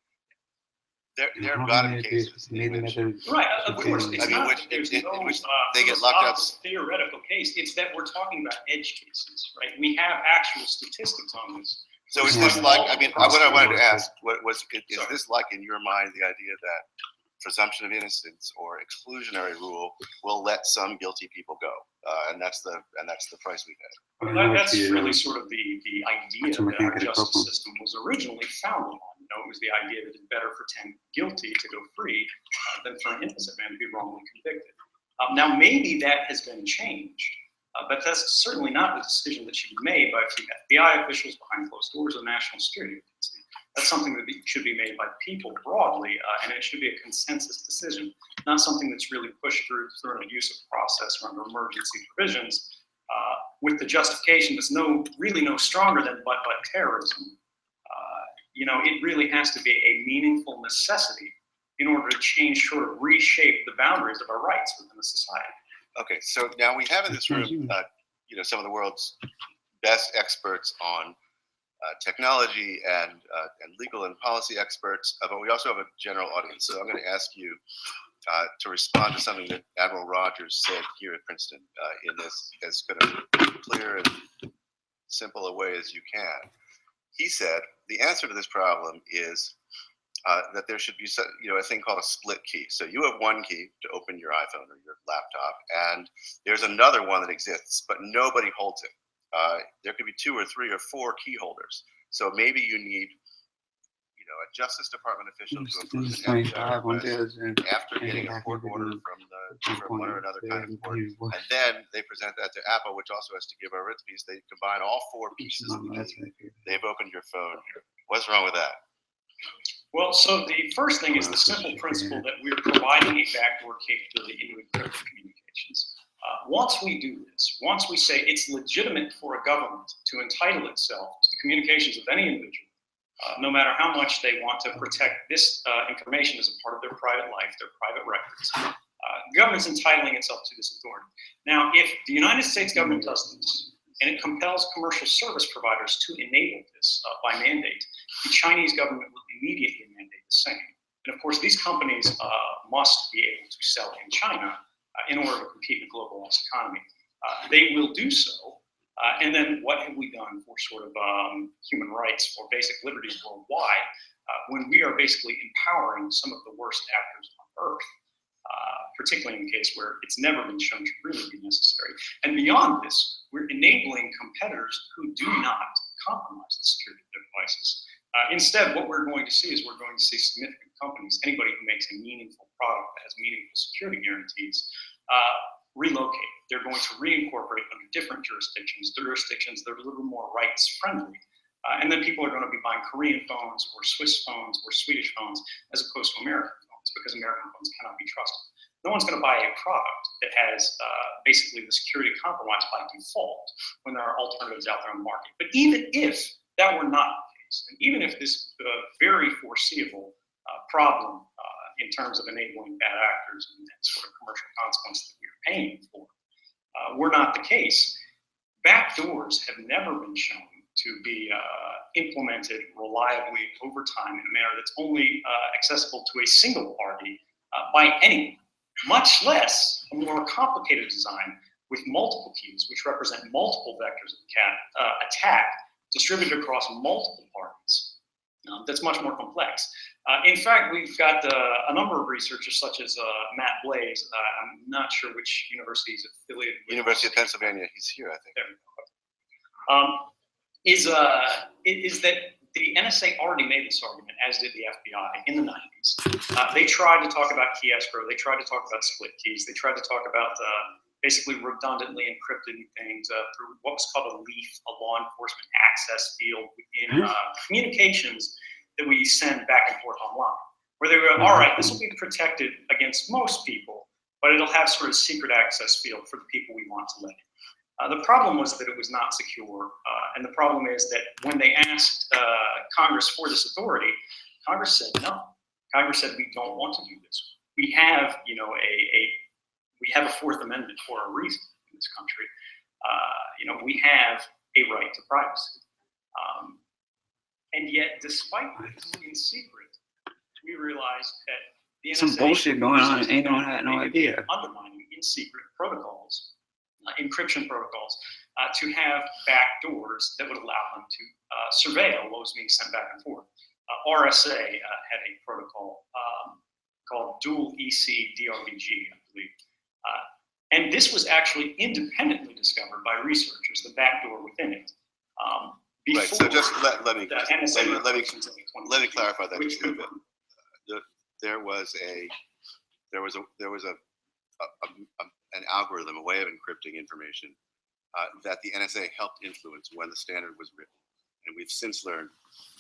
There have got to be cases in which, right, of course, in which they get locked up. Theoretical case. It's that we're talking about edge cases, right? We have actual statistics on this. So is this like? I mean, what I wanted to ask is this like in your mind the idea that presumption of innocence or exclusionary rule will let some guilty people go, and that's the price we pay. Well, that's really sort of the idea that our justice system was originally founded on. It was the idea that it's better for 10 guilty to go free than for an innocent man to be wrongly convicted. Now, maybe that has been changed, but that's certainly not the decision that should be made by FBI officials behind closed doors of national security. That's something that should be made by people broadly, and it should be a consensus decision, not something that's really pushed through an abusive process or under emergency provisions, with the justification that's really no stronger than but terrorism. It really has to be a meaningful necessity in order to change, sort of reshape the boundaries of our rights within a society. Okay, so now we have in this room, some of the world's best experts on technology and legal and policy experts, but we also have a general audience. So I'm going to ask you to respond to something that Admiral Rogers said here at Princeton in this as kind of clear and simple a way as you can. He said the answer to this problem is that there should be a thing called a split key. So you have one key to open your iPhone or your laptop, and there's another one that exists, but nobody holds it. There could be 2 or 3 or 4 key holders. So maybe you need, a Justice Department official to approve an FBI request after getting a court order from one or another kind of court, and then they present that to Apple, which also has to give a writs piece. They combine all 4 pieces of the key. They've opened your phone. What's wrong with that? Well, so the first thing is the simple principle that we're providing a backdoor capability into encrypted communications. Once we do this, once we say it's legitimate for a government to entitle itself to the communications of any individual, no matter how much they want to protect this information as a part of their private life, their private records, the government's entitling itself to this authority. Now, if the United States government does this, and it compels commercial service providers to enable this by mandate, the Chinese government will immediately mandate the same. And of course, these companies must be able to sell in China in order to compete in the globalized economy. They will do so. And then what have we done for sort of human rights or basic liberties worldwide when we are basically empowering some of the worst actors on earth, particularly in the case where it's never been shown to really be necessary. And beyond this, we're enabling competitors who do not compromise the security of their devices. Instead, what we're going to see is we're going to see significant companies, anybody who makes a meaningful product that has meaningful security guarantees, relocate. They're going to reincorporate under different jurisdictions that are a little more rights friendly. And then people are going to be buying Korean phones or Swiss phones or Swedish phones as opposed to American phones, because American phones cannot be trusted. No one's going to buy a product that has basically the security compromised by default when there are alternatives out there on the market. But even if that were not the case, and even if this very foreseeable problem in terms of enabling bad actors and sort of commercial consequences that we're paying for were not the case, backdoors have never been shown to be implemented reliably over time in a manner that's only accessible to a single party by anyone, much less a more complicated design with multiple keys, which represent multiple vectors of attack distributed across multiple parties. That's much more complex. In fact, we've got a number of researchers, such as Matt Blaze. I'm not sure which university he's affiliated with. University of Pennsylvania. He's here, I think. There we go. Is that the NSA already made this argument, as did the FBI in the 90s. They tried to talk about key escrow. They tried to talk about split keys. They tried to talk about basically redundantly encrypted things through what was called a leaf, a law enforcement access field within communications that we send back and forth online, where they were, all right, this will be protected against most people, but it'll have sort of secret access field for the people we want to let in. The problem was that it was not secure, and the problem is that when they asked Congress for this authority, Congress said no. Congress said we don't want to do this. We have, we have a Fourth Amendment for a reason in this country. We have a right to privacy. And yet, despite this, in secret, we realized that the NSA some bullshit going on and ain't no one had no idea. Undermining in secret protocols, encryption protocols, to have backdoors that would allow them to surveil what was being sent back and forth. RSA had a protocol called dual EC DRBG, I believe. And this was actually independently discovered by researchers, the backdoor within it. Right. So just let me clarify that just a little bit. There was an algorithm, a way of encrypting information that the NSA helped influence when the standard was written. and we've since learned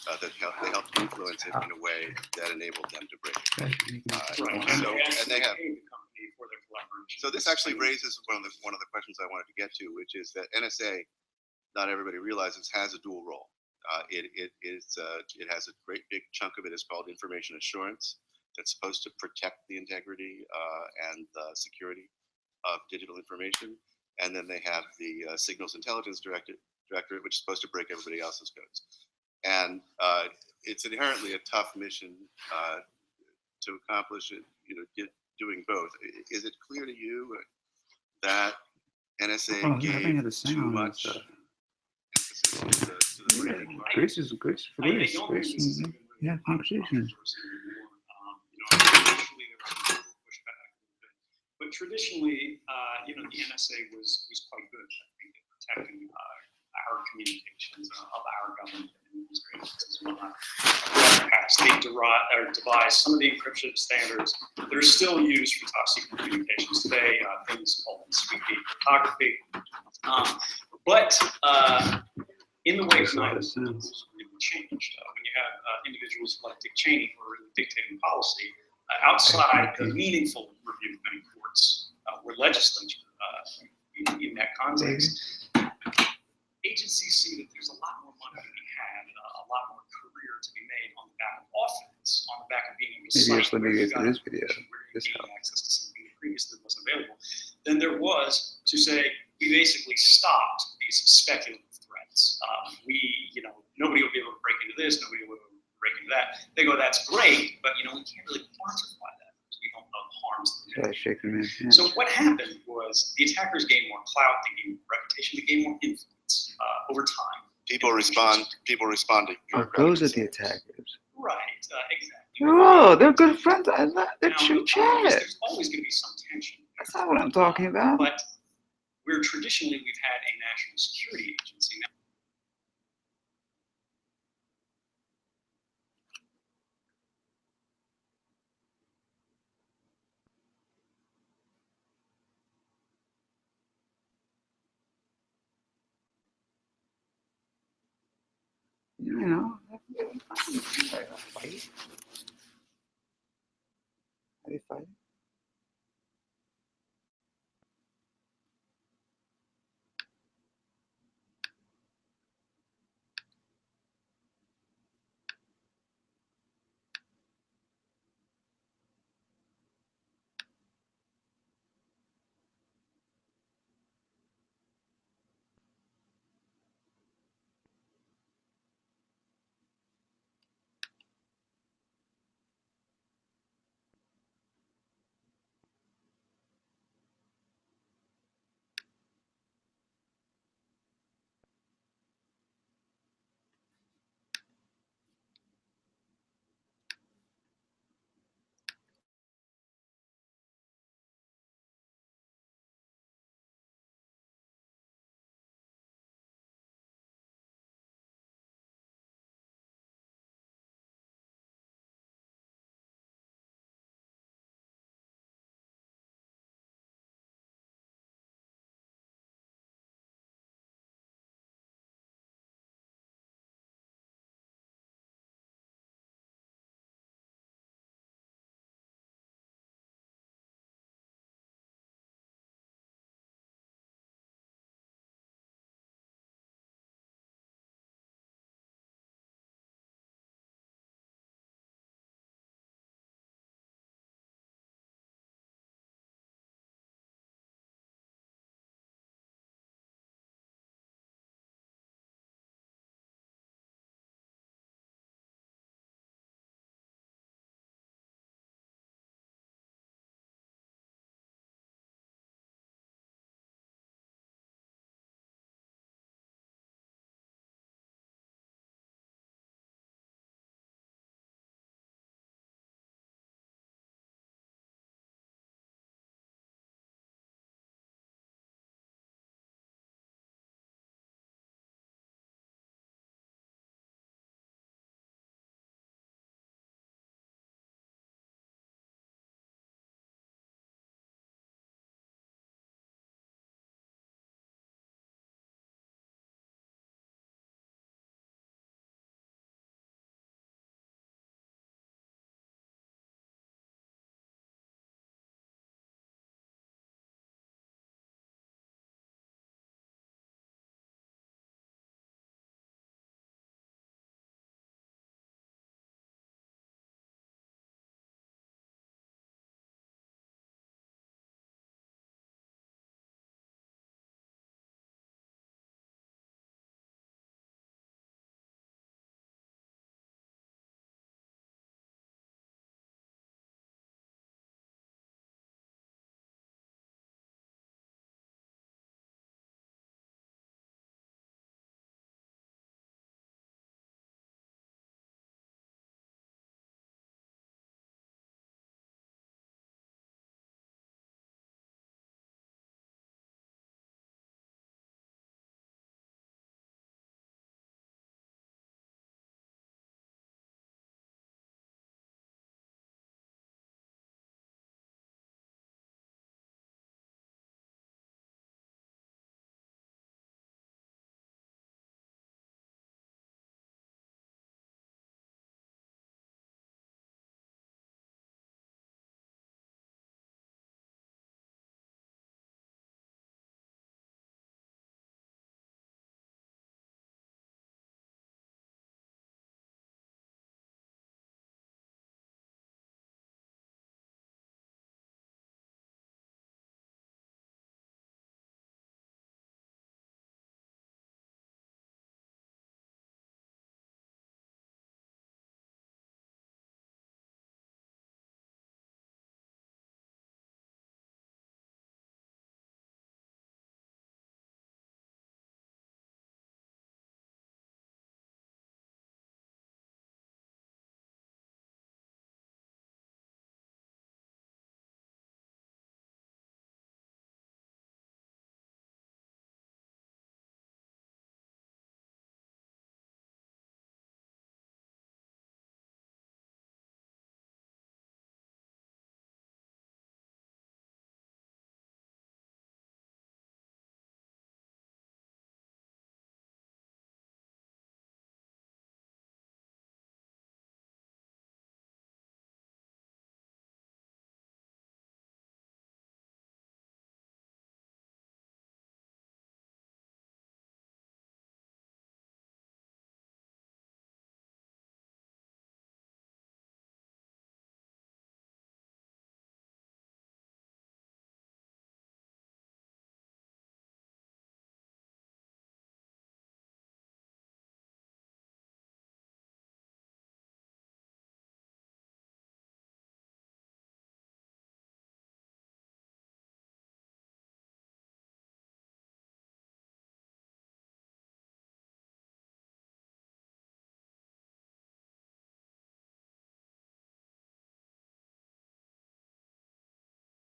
that they helped influence it in a way that enabled them to break it. Right. So, and they have. paid the company for their collaboration. So this actually raises one of the questions I wanted to get to, which is that NSA, not everybody realizes, has a dual role. It has a great big chunk of it is called information assurance. That's supposed to protect the integrity and the security of digital information. And then they have the Signals Intelligence Directorate, which is supposed to break everybody else's codes. And it's inherently a tough mission to accomplish it, doing both. Is it clear to you that NSA gave too much emphasis to the breaking? Grace is Grace for Grace. Yeah, conversations. But traditionally, the NSA was quite good, I think, at protecting our communications of our government administrators and whatnot. They devised some of the encryption standards that are still used for top secret communications today, things called sweet cryptography. But in the wake of 9/11, things really changed. When you have individuals like Dick Cheney who are dictating policy, outside the meaningful review of many courts or legislature in that context, agencies see that there's a lot more money to be had, a lot more career to be made on the back of offense, on the back of being able to Maybe just let me get to this video. gain access to something that previously wasn't available, than there was to say, we basically stopped these speculative threats. Nobody will be able to break into this, nobody will be able to break into that. They go, that's great, but we can't really quantify that because we don't know the harms. Yeah. So what happened was the attackers gained more clout, they gained more reputation, they gained more influence over time. People respond to Oh, those are the attackers. Right, exactly. Oh, they're good friends. They're Now, true the problem is chat. there's always going to be some tension. That's not what I'm talking about. But where traditionally we've had a national security agency now. How do you fight?